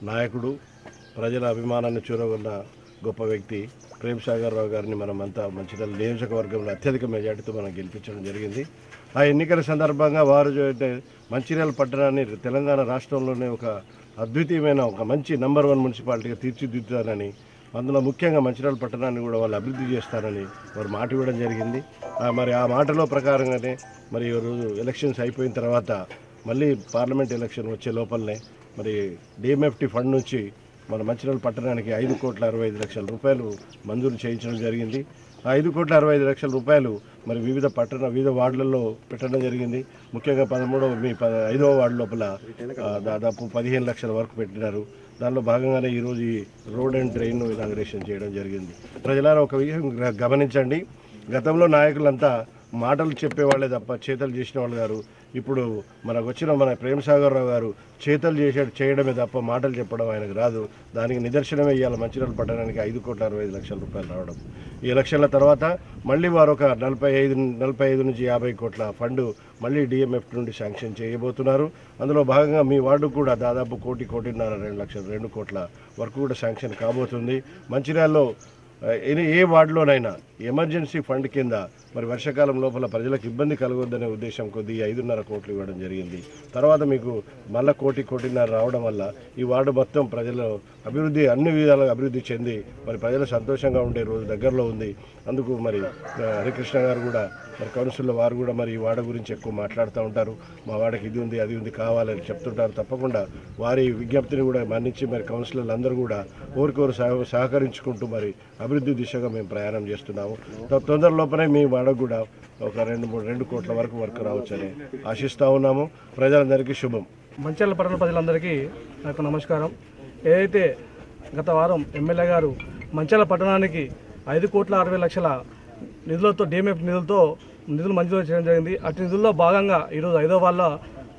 నాయకుడు, ప్రజల అభిమానాన్ని చూరగొన్న గొప్ప వ్యక్తి ప్రేమ్ సాగర్ రావు గారిని మనమంతా మంచిర్యాల నియోజకవర్గంలో అత్యధిక మెజార్టీతో మనం గెలిపించడం జరిగింది. ఆ ఎన్నికల సందర్భంగా వారు మంచిర్యాల పట్టణాన్ని తెలంగాణ రాష్ట్రంలోనే ఒక అద్వితీయమైన ఒక మంచి నంబర్ 1 మున్సిపాలిటీగా తీర్చిదిద్దుతానని, అందులో ముఖ్యంగా మంచిర్యాల పట్టణాన్ని కూడా వాళ్ళు అభివృద్ధి చేస్తారని వారు మాట ఇవ్వడం జరిగింది. మరి ఆ మాటలో ప్రకారంగానే మరి ఈరోజు ఎలక్షన్స్ అయిపోయిన తర్వాత మళ్ళీ పార్లమెంట్ ఎలక్షన్ వచ్చే లోపలనే మరి డిఎంఎఫ్టీ ఫండ్ నుంచి మన మంచిర్యాల పట్టణానికి 5,65,00,000 రూపాయలు మంజూరు చేయించడం జరిగింది. ఆ 5,65,00,000 రూపాయలు మరి వివిధ వార్డులలో పెట్టడం జరిగింది. ముఖ్యంగా 5వ వార్డు లోపల దాదాపు 15 లక్షల వరకు పెట్టినారు. దానిలో భాగంగానే ఈరోజు ఈ రోడ్ అండ్ డ్రైన్ ఇనాగరేషన్ చేయడం జరిగింది. ప్రజలారా ఒక విషయం గమనించండి, గతంలో నాయకులంతా మాటలు చెప్పేవాళ్ళే తప్ప చేతలు చేసిన వాళ్ళు గారు. ఇప్పుడు మనకు వచ్చిన మన ప్రేమ్ సాగర్ రావు గారు చేతలు చేయడమే తప్ప మాటలు చెప్పడం ఆయనకు రాదు. దానికి నిదర్శనమే ఇవాళ మంచిర్యాల పట్టణానికి 5,65,00,000 రూపాయలు రావడం. ఈ ఎలక్షన్ల తర్వాత మళ్ళీ వారు ఒక 45 నుంచి 50 కోట్ల ఫండ్ మళ్ళీ డిఎంఎఫ్ నుండి శాంక్షన్ చేయబోతున్నారు. అందులో భాగంగా మీ వార్డు కూడా దాదాపు 1,50,00,000 2 కోట్ల వరకు కూడా శాంక్షన్ కాబోతుంది. మంచిర్యాలలో ఏ వార్డులోనైనా ఎమర్జెన్సీ ఫండ్ కింద మరి వర్షాకాలం లోపల ప్రజలకు ఇబ్బంది కలగొద్దనే ఉద్దేశం కొద్దీ 5.5 కోట్లు ఇవ్వడం జరిగింది. తర్వాత మీకు మళ్ళీ 1,50,00,000 రావడం వల్ల ఈ వార్డు మొత్తం ప్రజలు అన్ని విధాలుగా అభివృద్ధి చెంది మరి ప్రజలు సంతోషంగా ఉండే రోజు దగ్గరలో ఉంది. అందుకు మరి హరికృష్ణ గారు కూడా మరి కౌన్సిల్లో వారు కూడా మరి ఈ వార్డు గురించి ఎక్కువ మాట్లాడుతూ ఉంటారు. మా వాడకి ఇది ఉంది, అది ఉంది, కావాలని చెప్తుంటారు. తప్పకుండా వారి విజ్ఞప్తిని కూడా మన్నించి మరి కౌన్సిలర్లు అందరూ కూడా ఒకరికొకరు సహకరించుకుంటూ మరి అభివృద్ధి దిశగా మేము ప్రయాణం చేస్తున్నాము. తొందర లోపలే మీ వాడకు కూడా ఒక 2 కోట్ల వరకు వర్క్ రావచ్చని ఆశిస్తూ ఉన్నాము. ప్రజలందరికీ శుభం. మంచిర్యాల పట్టణ ప్రజలందరికీ నాకు నమస్కారం. ఏదైతే గత వారం ఎమ్మెల్యే గారు మంచిర్యాల పట్టణానికి 5,60,00,000 నిధులతో డిఎంఎఫ్ నిధులు మంజూరు చేయడం జరిగింది. అట్టి నిధుల్లో భాగంగా ఈరోజు 5వ వార్డులో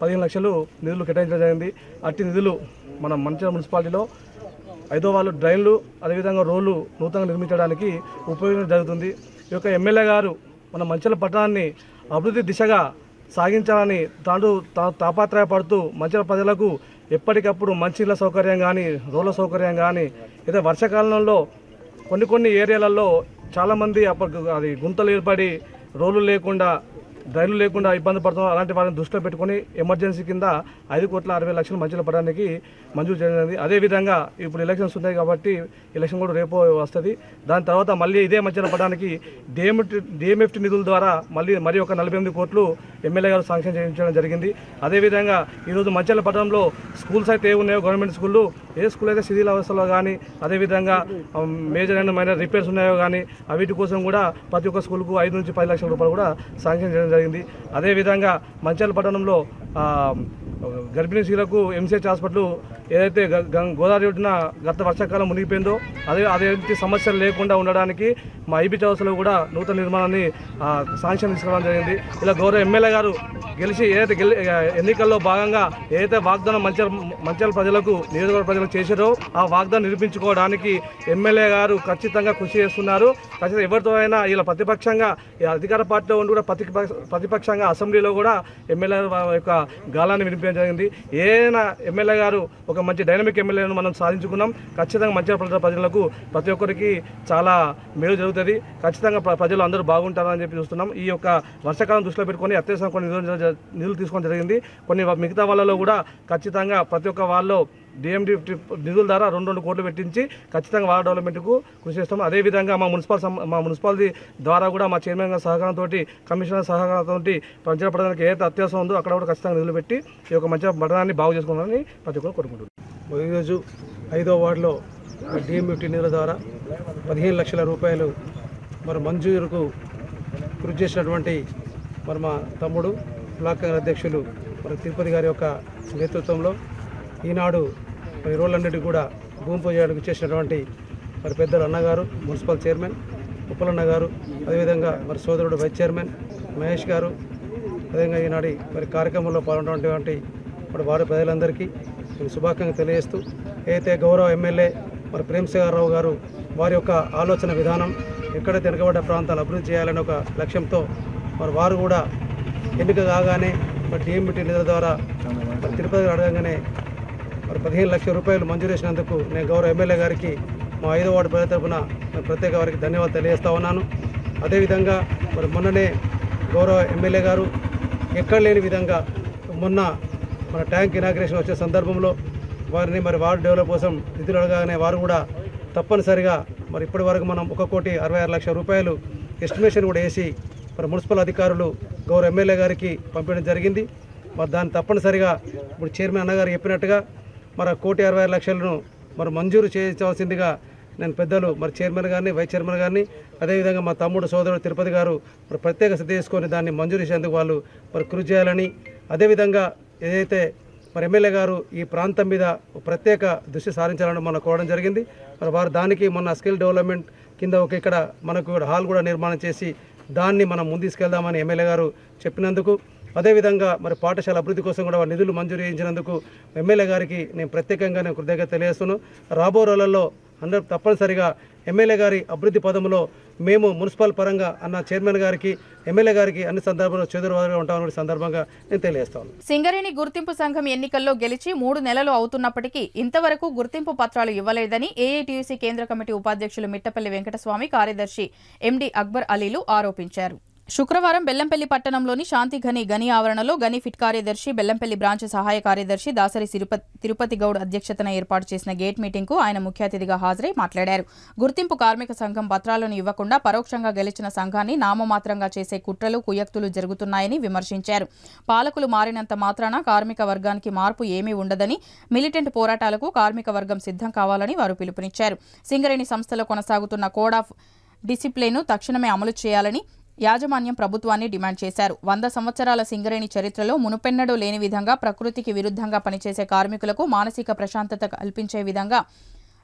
15 లక్షలు నిధులు కేటాయించడం జరిగింది. అట్టి నిధులు మన మంచిర్యాల మున్సిపాలిటీలో 5వ వార్డు డ్రైన్లు, అదేవిధంగా రోడ్లు నూతనంగా నిర్మించడానికి ఉపయోగించడం జరుగుతుంది. ఈ యొక్క ఎమ్మెల్యే గారు మన మంచిర్యాల పట్టణాన్ని అభివృద్ధి దిశగా సాగించాలని తాపత్రయపడుతూ మంచిర్యాల ప్రజలకు ఎప్పటికప్పుడు మంచినీళ్ళ సౌకర్యం కానీ, రోడ్ల సౌకర్యం కానీ, అయితే వర్షాకాలంలో కొన్ని ఏరియాలలో చాలామంది అది గుంతలు ఏర్పడి రోడ్లు లేకుండా, డ్రైన్లు లేకుండా ఇబ్బంది పడుతున్నారు. అలాంటి వారిని దృష్టిలో పెట్టుకుని ఎమర్జెన్సీ కింద 5,60,00,000 మంచిర్యాల పట్టణానికి మంజూరు చేయడం. అదేవిధంగా ఇప్పుడు ఎలక్షన్స్ ఉన్నాయి కాబట్టి ఎలక్షన్ కూడా రేపు వస్తుంది. దాని తర్వాత మళ్ళీ ఇదే మంచిర్యాల పట్టణానికి డిఎంఎఫ్టీ నిధుల ద్వారా మరి ఒక 48 కోట్లు ఎమ్మెల్యే గారు శాంక్షన్ చేయించడం జరిగింది. అదేవిధంగా ఈరోజు మంచిర్యాల పట్టణంలో స్కూల్స్ అయితే ఏ ఉన్నాయో, గవర్నమెంట్ స్కూళ్ళు, ఏ స్కూల్ అయితే శిథిల అవస్థలో కానీ, అదేవిధంగా మేజర్ అండ్ మైనర్ రిపేర్స్ ఉన్నాయో కానీ వీటి కోసం కూడా ప్రతి ఒక్క స్కూల్కు 5 నుంచి 10 లక్షల రూపాయలు కూడా శాంక్షన్ చేయడం జరిగింది. అదేవిధంగా మంచిర్యాల పట్టణంలో గర్భిణీ స్త్రీలకు ఎంసీహెచ్ హాస్పిటల్ ఏదైతే గోదావరి ఒడ్డున గత వర్షాకాలం మునిగిపోయిందో అదే సమస్యలు లేకుండా ఉండడానికి మా ఐబీ చౌరస్లో కూడా నూతన నిర్మాణాన్ని శాంక్షన్ తీసుకోవడం జరిగింది. ఇలా గౌరవ ఎమ్మెల్యే గారు గెలిచి ఏదైతే ఎన్నికల్లో భాగంగా ఏదైతే వాగ్దానం మంచిర్యాల ప్రజలకు నియోజకవర్గ ప్రజలకు చేశారో ఆ వాగ్దానం నిరూపించుకోవడానికి ఎమ్మెల్యే గారు ఖచ్చితంగా కృషి చేస్తున్నారు. ఖచ్చితంగా ఎవరితో అయినా ఇలా ప్రతిపక్షంగా అధికార పార్టీలో ఉండి కూడా ప్రతిపక్షంగా అసెంబ్లీలో కూడా ఎమ్మెల్యే యొక్క గాలాన్ని వినిపించడం జరిగింది. ఏదైనా ఎమ్మెల్యే గారు ఒక మంచి డైనమిక్ ఎమ్మెల్యేను మనం సాధించుకున్నాం. ఖచ్చితంగా మంచిర్యాల ప్రజలకు ప్రతి ఒక్కరికి చాలా మేలు జరుగుతుంది. ఖచ్చితంగా ప్రజలు అందరూ బాగుంటారని చెప్పి చూస్తున్నాం. ఈ యొక్క వర్షాకాలం దృష్టిలో పెట్టుకొని అత్యవసరం కొన్ని నిధులు తీసుకోవడం జరిగింది. కొన్ని మిగతా వాళ్ళలో కూడా ఖచ్చితంగా ప్రతి ఒక్క వాళ్ళు డిఎండి నిధుల ద్వారా 2 కోట్లు పెట్టించి ఖచ్చితంగా వార్డు డెవలప్మెంట్కు కృషి చేస్తాం. అదేవిధంగా మా మున్సిపాలిటీ ద్వారా కూడా మా చైర్మన్ గారి సహకారంతో కమిషనర్ సహకారంతో మంచిర్యాల పట్టణానికి ఏదైతే అత్యవసరం ఉందో అక్కడ కూడా ఖచ్చితంగా నిధులు పెట్టి ఈ యొక్క మంచిర్యాల పట్టణాన్ని బాగు చేసుకోవాలని ప్రతి ఒక్కరు కోరుకుంటున్నాం. ఈరోజు 5వ వార్డులో డిఎండి నిధుల ద్వారా 15 లక్షల రూపాయలు మరి మంజూరుకు కృషి చేసినటువంటి మరి మా తమ్ముడు బ్లాక్ కాంగ్రెస్ అధ్యక్షులు మరి తిరుపతి గారి యొక్క నేతృత్వంలో ఈనాడు మరి రోడ్లన్నిటికీ కూడా భూమి పూజ చేసినటువంటి మరి పెద్దలు అన్నగారు మున్సిపల్ చైర్మన్ ఉప్పలన్న గారు, అదేవిధంగా మరి సోదరుడు వైస్ చైర్మన్ మహేష్ గారు, అదేవిధంగా ఈనాడు మరి కార్యక్రమంలో పాల్గొన్నటువంటి మరి వారి ప్రజలందరికీ శుభాకాంక్షలు తెలియజేస్తూ ఏదైతే గౌరవ ఎమ్మెల్యే మరి ప్రేమసాగరరావు గారు వారి యొక్క ఆలోచన విధానం ఎక్కడైతే వెనుకబడ్డ ప్రాంతాలు అభివృద్ధి చేయాలనే ఒక లక్ష్యంతో మరి వారు కూడా ఎన్నిక కాగానే మరి డిఎంబిటీ నిధుల ద్వారా మరి తిరుపతి అడగగానే మరి 15 లక్షల రూపాయలు మంజూరు చేసినందుకు నేను గౌరవ ఎమ్మెల్యే గారికి మా 5వ వార్డు ప్రజల తరఫున ప్రత్యేక వారికి ధన్యవాదాలు తెలియజేస్తా ఉన్నాను. అదేవిధంగా మరి మొన్ననే గౌరవ ఎమ్మెల్యే గారు ఎక్కడ లేని విధంగా మొన్న మన ట్యాంక్ ఇనాగ్రేషన్ వచ్చే సందర్భంలో వారిని మరి వార్డు డెవలప్ కోసం నిధులు అడగానే వారు కూడా తప్పనిసరిగా మరి ఇప్పటి వరకు మనం 1,66,00,000 రూపాయలు ఎస్టిమేషన్ కూడా వేసి మరి మున్సిపల్ అధికారులు గౌరవ ఎమ్మెల్యే గారికి పంపించడం జరిగింది. మరి దాన్ని తప్పనిసరిగా ఇప్పుడు చైర్మన్ అన్నగారు చెప్పినట్టుగా మరి 1,60,00,000ను మరి మంజూరు చేయించవలసిందిగా నేను పెద్దలు మరి చైర్మన్ గారిని వైస్ చైర్మన్ గారిని అదేవిధంగా మా తమ్ముడు సోదరుడు తిరుపతి గారు మరి ప్రత్యేక శ్రద్ధ తీసుకొని దాన్ని మంజూరు చేసేందుకు వాళ్ళు మరి కృషి చేయాలని, అదేవిధంగా ఏదైతే మరి ఎమ్మెల్యే గారు ఈ ప్రాంతం మీద ప్రత్యేక దృష్టి సారించాలని మనం కోరడం జరిగింది. మరి వారు దానికి మొన్న స్కిల్ డెవలప్మెంట్ కింద ఇక్కడ మనకు హాల్ కూడా నిర్మాణం చేసి దాన్ని మనం ముందు తీసుకెళ్దామని ఎమ్మెల్యే గారు చెప్పినందుకు, అదేవిధంగా మరి పాఠశాల అభివృద్ధి కోసం కూడా నిధులు మంజూరు చేయించినందుకు ఎమ్మెల్యే గారికి నేను ప్రత్యేకంగా కృతజ్ఞత తెలియజేస్తున్నాను. రాబో రోజులలో అందరూ తప్పనిసరిగా ఎమ్మెల్యే గారి అభివృద్ధి పదంలో మేము మున్సిపల్ పరంగా అన్న చైర్మన్ గారికి ఎమ్మెల్యే గారికి అన్ని సందర్భంలో చేదురువారుగా ఉంటామని సందర్భంగా నేను తెలియజేస్తాను. సింగరేణి గుర్తింపు సంఘం ఎన్నికల్లో గెలిచి 3 నెలలు అవుతున్నప్పటికీ ఇంతవరకు గుర్తింపు పత్రాలు ఇవ్వలేదని ఏఐటీయూసీ కేంద్ర కమిటీ ఉపాధ్యక్షులు మిట్టపల్లి వెంకటస్వామి, కార్యదర్శి ఎండి అక్బర్ అలీలు ఆరోపించారు. శుక్రవారం బెల్లంపల్లి పట్టణంలోని శాంతి గని ఆవరణలో గని ఫిట్ కార్యదర్శి, బెల్లంపల్లి బ్రాంచ్ సహాయ కార్యదర్శి దాసరి తిరుపతి గౌడ్ అధ్యక్షతన ఏర్పాటు చేసిన గేట్ మీటింగ్ కు ఆయన ముఖ్య అతిథిగా హాజరై మాట్లాడారు. గుర్తింపు కార్మిక సంఘం పత్రాలను ఇవ్వకుండా పరోక్షంగా గెలిచిన సంఘాన్ని నామమాత్రంగా చేసే కుట్రలు, కుయక్తులు జరుగుతున్నాయని విమర్శించారు. పాలకులు మారినంత మాత్రాన కార్మిక వర్గానికి మార్పు ఏమీ ఉండదని, మిలిటెంట్ పోరాటాలకు కార్మిక వర్గం సిద్ధం కావాలని వారు పిలుపునిచ్చారు. సింగరేణి సంస్థలో కొనసాగుతున్న కోడ్ ఆఫ్ డిసిప్లిన్ను తక్షణమే అమలు చేయాలని యాజమాన్యం ప్రభుత్వాన్ని డిమాండ్ చేశారు. 100 సంవత్సరాల సింగరేణి చరిత్రలో మునుపెన్నడూ లేని విధంగా ప్రకృతికి విరుద్ధంగా పనిచేసే కార్మికులకు మానసిక ప్రశాంతత కల్పించే విధంగా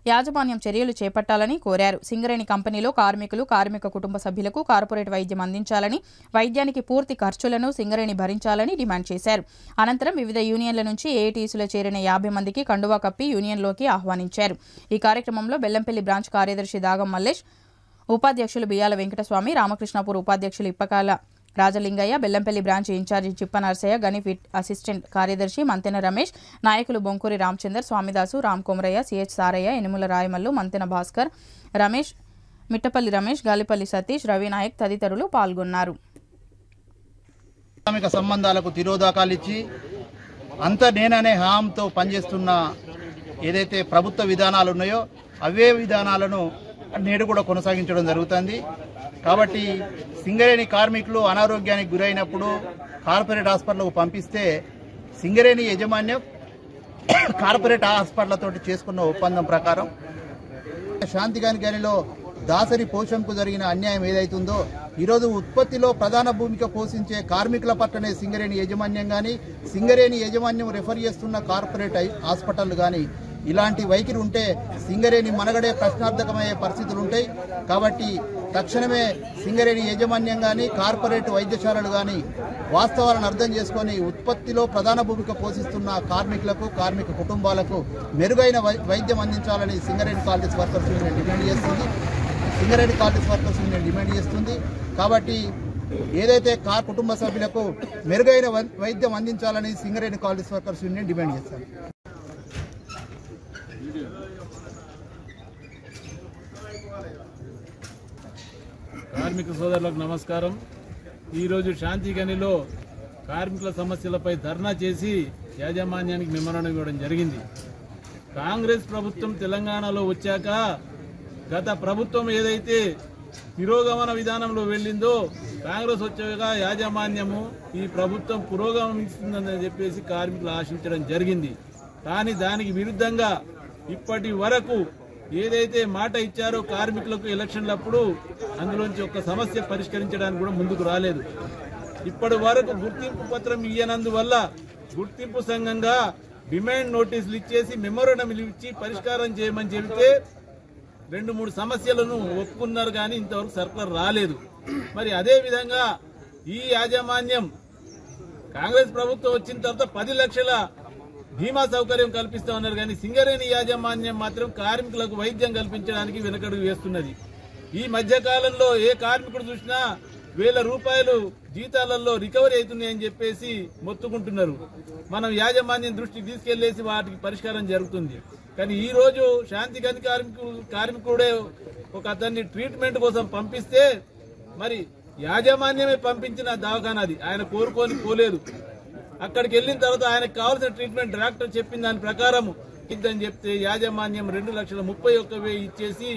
యాజమాన్యం చర్యలు చేపట్టాలని కోరారు. సింగరేణి కంపెనీలో కార్మికులు, కార్మిక కుటుంబ సభ్యులకు కార్పొరేట్ వైద్యం అందించాలని, వైద్యానికి పూర్తి ఖర్చులను సింగరేణి భరించాలని డిమాండ్ చేశారు. అనంతరం వివిధ యూనియన్ల నుంచి ఏఐటీయూసీలో చేరిన 50 మందికి కండువా కప్పి యూనియన్లోకి ఆహ్వానించారు. ఈ కార్యక్రమంలో బెల్లంపల్లి బ్రాంచ్ కార్యదర్శి దాగం మల్లేష్, ఉపాధ్యక్షులు బియ్యాల వెంకటస్వామి, రామకృష్ణపూర్ ఉపాధ్యక్షులు ఇప్పకాల రాజలింగయ్య, బెల్లంపల్లి బ్రాంచ్ ఇన్ఛార్జి చిప్ప నర్సయ్య, గనిఫిట్ అసిస్టెంట్ కార్యదర్శి మంతెన రమేష్, నాయకులు బొంకూరి రామచందర్, స్వామిదాసు, రామ్ కొమరయ్య, సిహెచ్ సారయ్య, ఎనుముల రాయమల్లు, మంతెన భాస్కర్, రమేష్, మిట్టపల్లి రమేష్, గాలిపల్లి సతీష్, రవినాయక్ తదితరులు పాల్గొన్నారు. కార్మిక సంబంధాలకు తిరోధాకాలు ఇచ్చి అంత నేననే హామీతో పనిచేస్తున్న ఏదైతే ప్రభుత్వ విధానాలు ఉన్నాయో అవే విధానాలను నేడు కూడా కొనసాగించడం జరుగుతుంది. కాబట్టి సింగరేణి కార్మికులు అనారోగ్యానికి గురైనప్పుడు కార్పొరేట్ హాస్పిటల్కు పంపిస్తే సింగరేణి యాజమాన్యం కార్పొరేట్ హాస్పిటళ్లతో చేసుకున్న ఒప్పందం ప్రకారం శాంతిగాని గనిలో దాసరి పోషంకు జరిగిన అన్యాయం ఏదైతుందో ఈరోజు ఉత్పత్తిలో ప్రధాన భూమిక పోషించే కార్మికుల పట్లనే సింగరేణి యాజమాన్యం కానీ సింగరేణి యాజమాన్యం రెఫర్ చేస్తున్న కార్పొరేట్ హాస్పిటల్ కానీ ఇలాంటి వైఖరి ఉంటే సింగరేణి మనగడే ప్రశ్నార్థకమయ్యే పరిస్థితులు ఉంటాయి. కాబట్టి తక్షణమే సింగరేణి యాజమాన్యం కానీ కార్పొరేట్ వైద్యశాలలు కానీ వాస్తవాలను అర్థం చేసుకొని ఉత్పత్తిలో ప్రధాన భూమిక పోషిస్తున్న కార్మికులకు కార్మిక కుటుంబాలకు మెరుగైన వైద్యం అందించాలని Singareni collieries workers union demand చేస్తుంది. Singareni collieries workers union demand చేస్తుంది. కాబట్టి ఏదైతే కుటుంబ సభ్యులకు మెరుగైన వైద్యం అందించాలని Singareni collieries workers union demand చేస్తారు. కార్మిక సోదరులకు నమస్కారం. ఈరోజు శాంతిగనిలో కార్మికుల సమస్యలపై ధర్నా చేసి యాజమాన్యానికి మెమోరాండం ఇవ్వడం జరిగింది. కాంగ్రెస్ ప్రభుత్వం తెలంగాణలో వచ్చాక గత ప్రభుత్వం ఏదైతే తిరోగమన విధానంలో వెళ్ళిందో కాంగ్రెస్ వచ్చాక యాజమాన్యము ఈ ప్రభుత్వం పురోగమిస్తుందని చెప్పేసి కార్మికులు ఆశించడం జరిగింది. కానీ దానికి విరుద్ధంగా ఇప్పటి వరకు ఏదైతే మాట ఇచ్చారో కార్మికులకు ఎలక్షన్లప్పుడు అందులోంచి ఒక సమస్య పరిష్కరించడానికి కూడా ముందుకు రాలేదు. ఇప్పటి వరకు గుర్తింపు పత్రం ఇయ్యనందువల్ల గుర్తింపు సంఘంగా డిమాండ్ నోటీసులు ఇచ్చేసి మెమోరాండం ఇచ్చి పరిష్కారం చేయమని చెబితే 2-3 సమస్యలను ఒప్పుకున్నారు కానీ ఇంతవరకు సర్కులర్ రాలేదు. మరి అదే విధంగా ఈ యాజమాన్యం కాంగ్రెస్ ప్రభుత్వం వచ్చిన తర్వాత 10 లక్షల బీమా సౌకర్యం కల్పిస్తామన్నారు కానీ సింగరేణి యాజమాన్యం మాత్రం కార్మికులకు వైద్యం కల్పించడానికి వెనకడుగు వేస్తున్నది. ఈ మధ్య కాలంలో ఏ కార్మికుడు చూసినా 1000 రూపాయలు జీతాలలో రికవరీ అవుతున్నాయని చెప్పేసి మొత్తుకుంటున్నారు. మనం యాజమాన్యం దృష్టికి తీసుకెళ్లేసి వాటికి పరిష్కారం జరుగుతుంది. కానీ ఈ రోజు శాంతిగని కార్మికుడే ఒక అతన్ని ట్రీట్మెంట్ కోసం పంపిస్తే మరి యాజమాన్యమే పంపించిన దవాఖానాది, ఆయన కోరుకొని పోలేదు. అక్కడికి వెళ్ళిన తర్వాత ఆయనకు కావాల్సిన ట్రీట్మెంట్ డాక్టర్ చెప్పిన దాని ప్రకారం ఇద్దని చెప్తే యాజమాన్యం 2,31,100 ఇచ్చేసి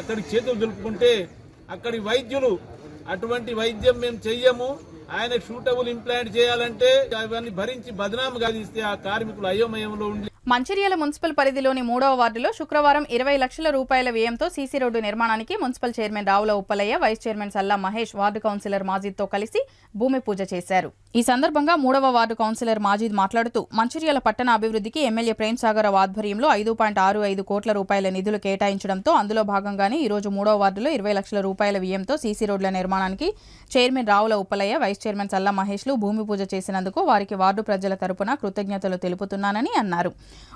అక్కడికి చేతులు దులుపుకుంటే అక్కడి వైద్యులు అటువంటి వైద్యం మేము చెయ్యము, ఆయన షూటబుల్ ఇంప్లాంట్ చేయాలంటే అవన్నీ భరించి బదనాము గాదిస్తే ఆ కార్మికులు అయోమయంలో ఉండి. మంచిర్యాల మున్సిపల్ పరిధిలోని 3వ వార్డులో శుక్రవారం 20 లక్షల రూపాయల వ్యయంతో సీసీ రోడ్డు నిర్మాణానికి municipal chairman Ravula Uppalaiah, vice chairman Salla Mahesh, ward councillor మాజిద్తో కలిసి భూమి పూజ చేశారు. ఈ సందర్భంగా 3వ వార్డు కౌన్సిలర్ మాజిద్ మాట్లాడుతూ మంచిర్యాల పట్టణ అభివృద్ధికి ఎమ్మెల్యే ప్రేమ్ సాగర్ ఆధ్వర్యంలో 5.65 కోట్ల రూపాయల నిధులు కేటాయించడంతో అందులో భాగంగానే ఈ రోజు 3వ వార్డులో 20 లక్షల రూపాయల వ్యయంతో సీసీ రోడ్ల నిర్మాణానికి chairman Ravula Uppalaiah, vice chairman Salla మహేష్లు భూమి పూజ చేసినందుకు వారికి వార్డు ప్రజల తరపున కృతజ్ఞతలు తెలుపుతున్నానని అన్నారు.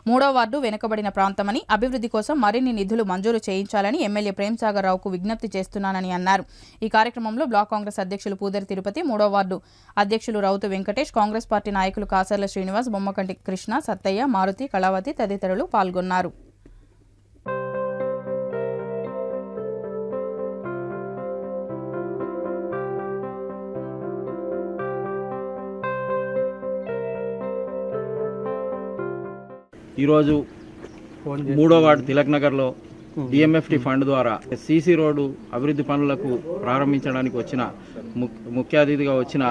3వ వార్డు వెనుకబడిన ప్రాంతమని అభివృద్ధి కోసం మరిన్ని నిధులు మంజూరు చేయించాలని ఎమ్మెల్యే ప్రేమ్ సాగర్ రావుకు విజ్ఞప్తి చేస్తున్నానని అన్నారు. ఈ కార్యక్రమంలో బ్లాక్ కాంగ్రెస్ అధ్యక్షులు పూదరి తిరుపతి, 3వ వార్డు అధ్యక్షులు రౌతు వెంకటేష్, కాంగ్రెస్ పార్టీ నాయకులు కాసర్ల శ్రీనివాస్, బొమ్మకంటి కృష్ణ, సత్తయ్య, మారుతి, కళావతి తదితరులు పాల్గొన్నారు. ఈరోజు 3వ వార్డు తిలక్ నగర్లో డిఎంఎఫ్టి ఫండ్ ద్వారా సీసీ రోడ్డు అభివృద్ధి పనులకు ప్రారంభించడానికి వచ్చిన ముఖ్య అతిథిగా వచ్చిన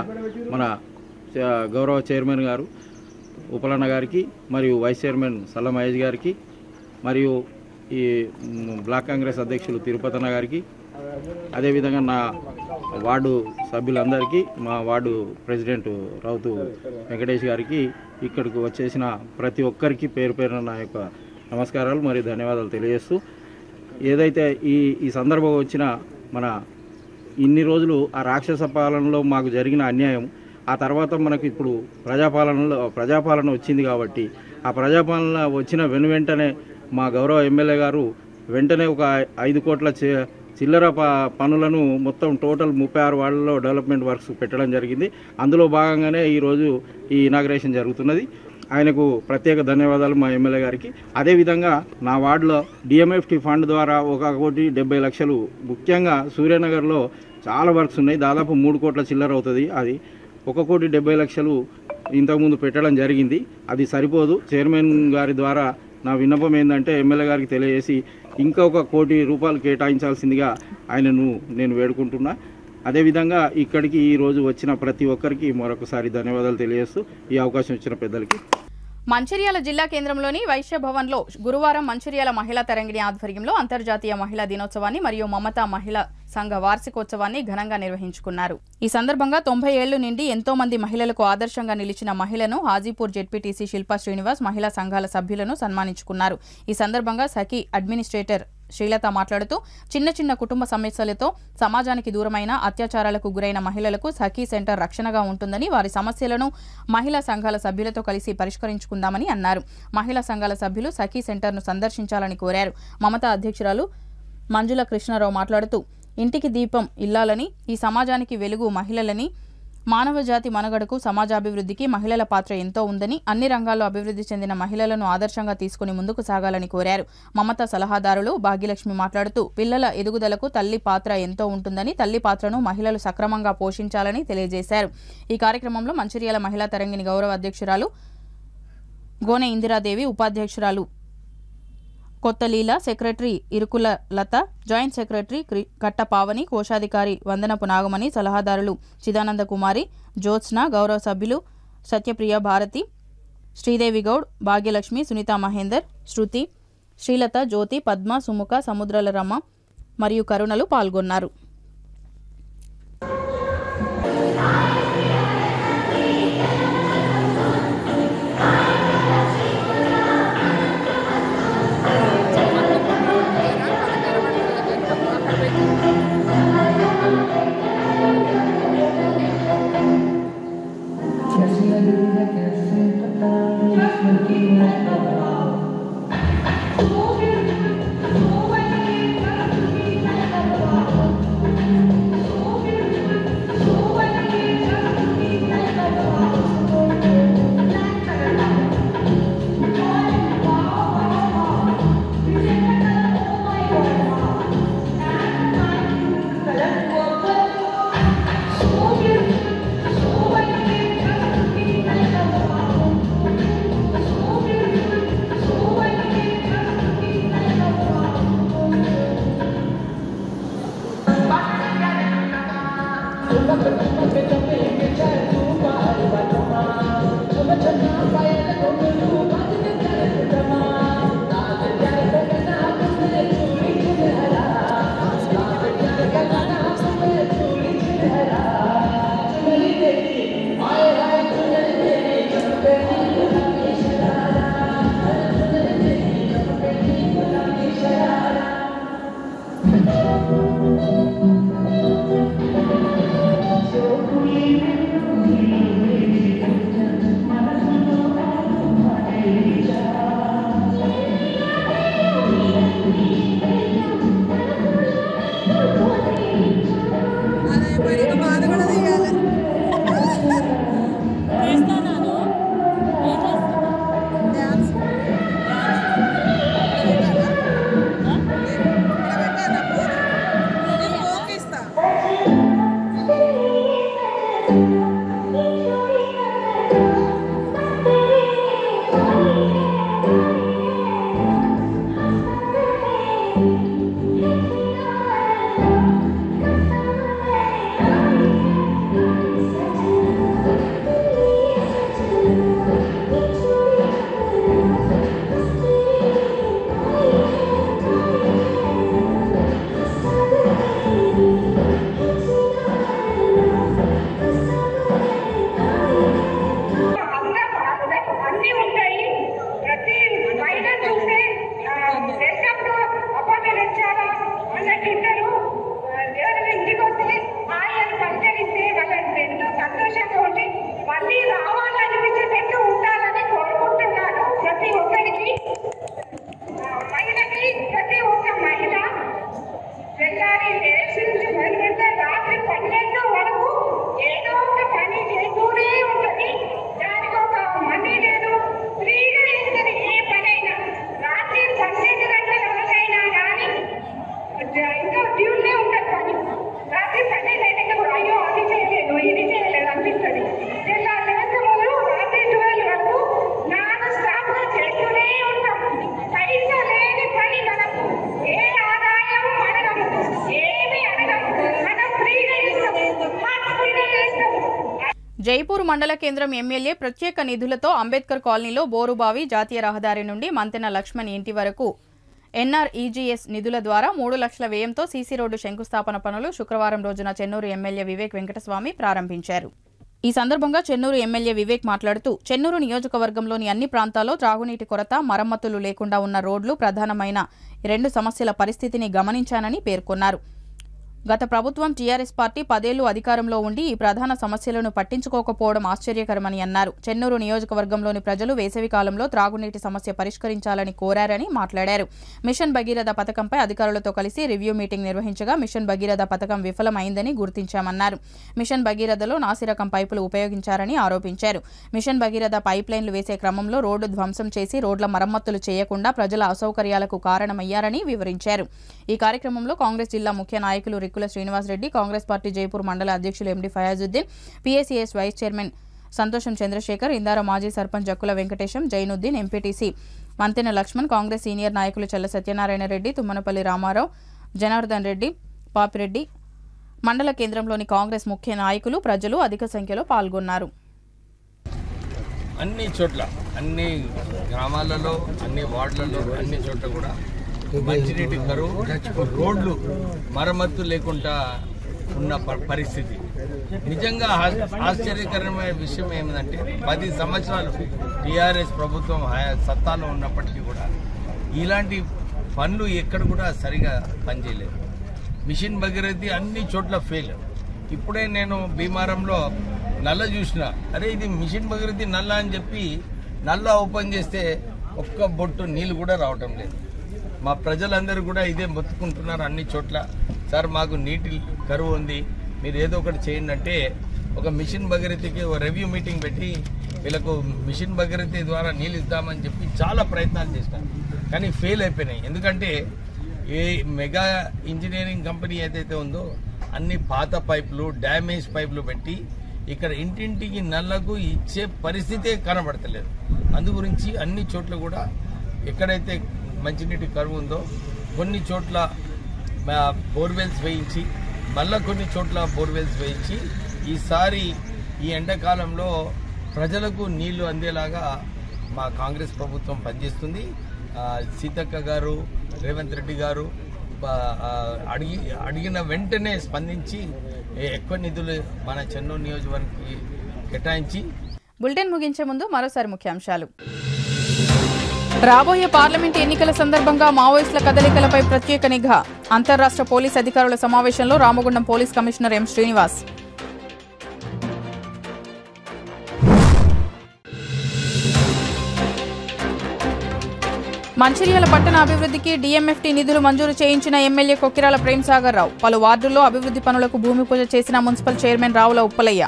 మన గౌరవ చైర్మన్ గారు ఉపలన్న గారికి మరియు వైస్ చైర్మన్ సల్లా మహేష్ గారికి మరియు ఈ బ్లాక్ కాంగ్రెస్ అధ్యక్షులు తిరుపతన్న గారికి, అదేవిధంగా నా వార్డు సభ్యులందరికీ, మా వార్డు ప్రెసిడెంట్ రౌతు వెంకటేష్ గారికి, ఇక్కడికి వచ్చేసిన ప్రతి ఒక్కరికి పేరు పేరున నా యొక్క నమస్కారాలు మరియు ధన్యవాదాలు తెలియజేస్తూ, ఏదైతే ఈ సందర్భంగా వచ్చిన మన ఇన్ని రోజులు ఆ రాక్షస పాలనలో మాకు జరిగిన అన్యాయం, ఆ తర్వాత మనకు ఇప్పుడు ప్రజాపాలన వచ్చింది కాబట్టి ఆ ప్రజాపాలన వచ్చిన వెంటనే మా గౌరవ ఎమ్మెల్యే గారు వెంటనే ఒక 5 కోట్ల చిల్లర పనులను మొత్తం టోటల్ 36 వార్డులలో డెవలప్మెంట్ వర్క్స్ పెట్టడం జరిగింది. అందులో భాగంగానే ఈరోజు ఈ ఇనాగ్రేషన్ జరుగుతున్నది. ఆయనకు ప్రత్యేక ధన్యవాదాలు మా ఎమ్మెల్యే గారికి. అదేవిధంగా నా వార్డులో డిఎంఎఫ్టి ఫండ్ ద్వారా 1,70,00,000, ముఖ్యంగా సూర్యనగర్లో చాలా వర్క్స్ ఉన్నాయి, దాదాపు 3 కోట్ల చిల్లర అవుతుంది. అది 1,70,00,000 ఇంతకుముందు పెట్టడం జరిగింది. అది సరిపోదు. చైర్మన్ గారి ద్వారా నా విన్నపం ఏంటంటే ఎమ్మెల్యే గారికి తెలియజేసి ఇంకా 1 కోటి రూపాయలు కేటాయించాల్సిందిగా ఆయనను నేను వేడుకుంటున్నా. అదేవిధంగా ఇక్కడికి ఈరోజు వచ్చిన ప్రతి ఒక్కరికి మరొకసారి ధన్యవాదాలు తెలియజేస్తూ ఈ అవకాశం ఇచ్చిన పెద్దలకి. మంచిర్యాల జిల్లా కేంద్రంలోని వైశ్య భవన్లో గురువారం మంచిర్యాల మహిళా తరంగిణి ఆధ్వర్యంలో అంతర్జాతీయ మహిళా దినోత్సవాన్ని మరియు మమతా మహిళా సంఘ వార్షికోత్సవాన్ని ఘనంగా నిర్వహించుకున్నారు. ఈ సందర్భంగా 90 ఏళ్లు నిండి ఎంతో మంది మహిళలకు ఆదర్శంగా నిలిచిన మహిళను హాజీపూర్ జెడ్పీటీసీ శిల్పా శ్రీనివాస్ మహిళా సంఘాల సభ్యులను సన్మానించుకున్నారు. ఈ సందర్భంగా సఖీ అడ్మినిస్ట్రేటర్ శ్రీలత మాట్లాడుతూ చిన్న చిన్న కుటుంబ సమస్యలతో సమాజానికి దూరమైన అత్యాచారాలకు గురైన మహిళలకు సఖీ సెంటర్ రక్షణగా ఉంటుందని, వారి సమస్యలను మహిళా సంఘాల సభ్యులతో కలిసి పరిష్కరించుకుందామని అన్నారు. మహిళా సంఘాల సభ్యులు సఖీ సెంటర్ను సందర్శించాలని కోరారు. మమతా అధ్యక్షురాలు మంజుల కృష్ణారావు మాట్లాడుతూ ఇంటికి దీపం ఇల్లాలని, ఈ సమాజానికి వెలుగు మహిళలని, మానవజాతి మనుగడకు సమాజాభివృద్ధికి మహిళల పాత్ర ఎంతో ఉందని, అన్ని రంగాల్లో అభివృద్ధి చెందిన మహిళలను ఆదర్శంగా తీసుకుని ముందుకు సాగాలని కోరారు. మమతా సలహాదారులు భాగ్యలక్ష్మి మాట్లాడుతూ పిల్లల ఎదుగుదలకు తల్లి పాత్ర ఎంతో ఉంటుందని, తల్లి పాత్రను మహిళలు సక్రమంగా పోషించాలని తెలియజేశారు. ఈ కార్యక్రమంలో మంచిర్యాల మహిళా తరంగిణి గౌరవ అధ్యక్షురాలు గోనె ఇందిరాదేవి, ఉపాధ్యక్షురాలు కొత్తలీల, సెక్రటరీ ఇరుకుల లత, జాయింట్ సెక్రటరీ కట్ట పావని, కోశాధికారి వందనపు నాగమణి, సలహాదారులు చిదానంద కుమారి, జ్యోత్స్న, గౌరవ సభ్యులు సత్యప్రియ భారతి, శ్రీదేవి గౌడ్, భాగ్యలక్ష్మి, సునీత మహేందర్, శృతి, శ్రీలత, జ్యోతి, పద్మ, సుముఖ, సముద్రాల రమ్మ మరియు కరుణలు పాల్గొన్నారు. జైపూర్ మండల కేంద్రం ఎమ్మెల్యే ప్రత్యేక నిధులతో అంబేద్కర్ కాలనీలో బోరుబావి జాతీయ రహదారి నుండి మంతెన లక్ష్మణ్ ఇంటి వరకు ఎన్ఆర్ఈజీఎస్ నిధుల ద్వారా 3 లక్షల వ్యయంతో సీసీ రోడ్డు శంకుస్థాపన పనులు శుక్రవారం రోజున చెన్నూరు ఎమ్మెల్యే వివేక్ వెంకటస్వామి ప్రారంభించారు. ఈ సందర్భంగా చెన్నూరు ఎమ్మెల్యే వివేక్ మాట్లాడుతూ చెన్నూరు నియోజకవర్గంలోని అన్ని ప్రాంతాల్లో త్రాగునీటి కొరత, మరమ్మతులు లేకుండా ఉన్న రోడ్లు ప్రధానమైన 2 సమస్యల పరిస్థితిని గమనించానని పేర్కొన్నారు. గత ప్రభుత్వం టీఆర్ఎస్ పార్టీ 10 ఏళ్లు అధికారంలో ఉండి ఈ ప్రధాన సమస్యలను పట్టించుకోకపోవడం ఆశ్చర్యకరమని అన్నారు. చెన్నూరు నియోజకవర్గంలోని ప్రజలు వేసవి కాలంలో త్రాగునీటి సమస్య పరిష్కరించాలని కోరారని మాట్లాడారు. మిషన్ భగీరథ పథకంపై అధికారులతో కలిసి రివ్యూ మీటింగ్ నిర్వహించగా మిషన్ భగీరథ పథకం విఫలమైందని గుర్తించామన్నారు. మిషన్ భగీరథలో నాసిరకం పైపులు ఉపయోగించారని ఆరోపించారు. మిషన్ భగీరథ పైప్ లైన్లు వేసే క్రమంలో రోడ్డు ధ్వంసం చేసి రోడ్ల మరమ్మతులు చేయకుండా ప్రజల అసౌకర్యాలకు కారణమయ్యారని వివరించారు. ఈ కార్యక్రమంలో కాంగ్రెస్ జిల్లా ముఖ్య నాయకులు రిక్కుల శ్రీనివాస్ రెడ్డి, కాంగ్రెస్ పార్టీ జైపూర్ మండల అధ్యక్షులు ఎండి ఫయాజుద్దీన్, పీఏసీఎస్ వైస్ చైర్మన్ సంతోషం చంద్రశేఖర్, ఇందార మాజీ సర్పంచ్ జక్కుల వెంకటేశం, జైనుద్దీన్, ఎంపీటీసీ మంతెన లక్ష్మణ్, కాంగ్రెస్ సీనియర్ నాయకులు చల్ల సత్యనారాయణ రెడ్డి, తుమ్మనపల్లి రామారావు, జనార్దన్ రెడ్డి, పాపిరెడ్డి, మండల కేంద్రంలోని కాంగ్రెస్ ముఖ్య నాయకులు, ప్రజలు అధిక సంఖ్యలో పాల్గొన్నారు. అన్ని చోట్ల, అన్ని గ్రామాలలో, అన్ని వార్డులలో, అన్ని చోట్ల కూడా మంచినీటి కరువు, రోడ్లు మరమ్మత్తు లేకుండా ఉన్న పరిస్థితి. నిజంగా ఆశ్చర్యకరమైన విషయం ఏమిటంటే 10 సంవత్సరాలు టీఆర్ఎస్ ప్రభుత్వం సత్తాలో ఉన్నప్పటికీ కూడా ఇలాంటి పనులు ఎక్కడ కూడా సరిగా పనిచేయలేదు. మిషన్ భగీరథి అన్ని చోట్ల ఫెయిల్. ఇప్పుడే నేను భీమారంలో నల్ల చూసిన, అరే ఇది మిషన్ భగీరథి నల్ల అని చెప్పి నల్ల ఓపెన్ చేస్తే ఒక్క బొట్టు నీళ్ళు కూడా రావటం లేదు. మా ప్రజలందరూ కూడా ఇదే మొత్తుకుంటున్నారు అన్ని చోట్ల. సార్ మాకు నీటి కరువు ఉంది, మీరు ఏదో ఒకటి చేయండి అంటే ఒక మిషన్ భగీరథికి ఒక రివ్యూ మీటింగ్ పెట్టి వీళ్ళకు మిషన్ భగీరథి ద్వారా నీళ్ళు ఇద్దామని చెప్పి చాలా ప్రయత్నాలు చేసినారు, కానీ ఫెయిల్ అయిపోయినాయి. ఎందుకంటే ఏ మెగా ఇంజనీరింగ్ కంపెనీ ఏదైతే ఉందో అన్ని పాత పైపులు, డ్యామేజ్ పైపులు పెట్టి ఇక్కడ ఇంటింటికి నల్లకు ఇచ్చే పరిస్థితే కనబడతలేదు. అందు గురించి అన్ని చోట్ల కూడా ఎక్కడైతే మంచినీటి కరువు ఉందో కొన్ని చోట్ల బోర్వెల్స్ వేయించి, మళ్ళీ కొన్ని చోట్ల బోర్వెల్స్ వేయించి ఈసారి ఈ ఎండాకాలంలో ప్రజలకు నీళ్లు అందేలాగా మా కాంగ్రెస్ ప్రభుత్వం పనిచేస్తుంది. సీతక్క గారు, రేవంత్ రెడ్డి గారు అడిగిన వెంటనే స్పందించి ఎక్కువ నిధులు మన చెన్నూరు నియోజకవర్గానికి కేటాయించి. బులెటిన్ ముగించే ముందు మరోసారి ముఖ్యాంశాలు. రాబోయే పార్లమెంట్ ఎన్నికల సందర్భంగా మావోయిస్టుల కదలికలపై ప్రత్యేక నిఘా. అంతర్రాష్ట్ర పోలీస్ అధికారుల సమావేశంలో Ramagundam police commissioner M Srinivas. Mancherial పట్టణ అభివృద్ధికి డీఎంఎఫ్టీ నిధులు మంజూరు చేయించిన ఎమ్మెల్యే కొక్కిరాల ప్రేమ్సాగర్ రావు. పలు వార్డుల్లో అభివృద్ధి పనులకు భూమి పూజ చేసిన municipal chairman Ravula Uppalaiah.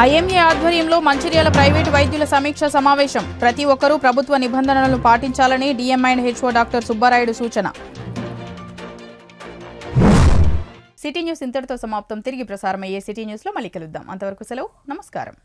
IMA ఆధ్వర్యంలో మంచిర్యాల ప్రైవేటు వైద్యుల సమీక్ష సమావేశం. ప్రతి ఒక్కరూ ప్రభుత్వ నిబంధనలను పాటించాలని డీఎంఐండ్-హెచ్ఓ డాక్టర్ సుబ్బారాయుడు సూచన. సిటీ న్యూస్ ఇంతటితో సమాప్తం. తిరిగి ప్రసారమయ్యే సిటీ న్యూస్లో మళ్ళీ కలుద్దాం. అంతవరకు సెలవు. నమస్కారం.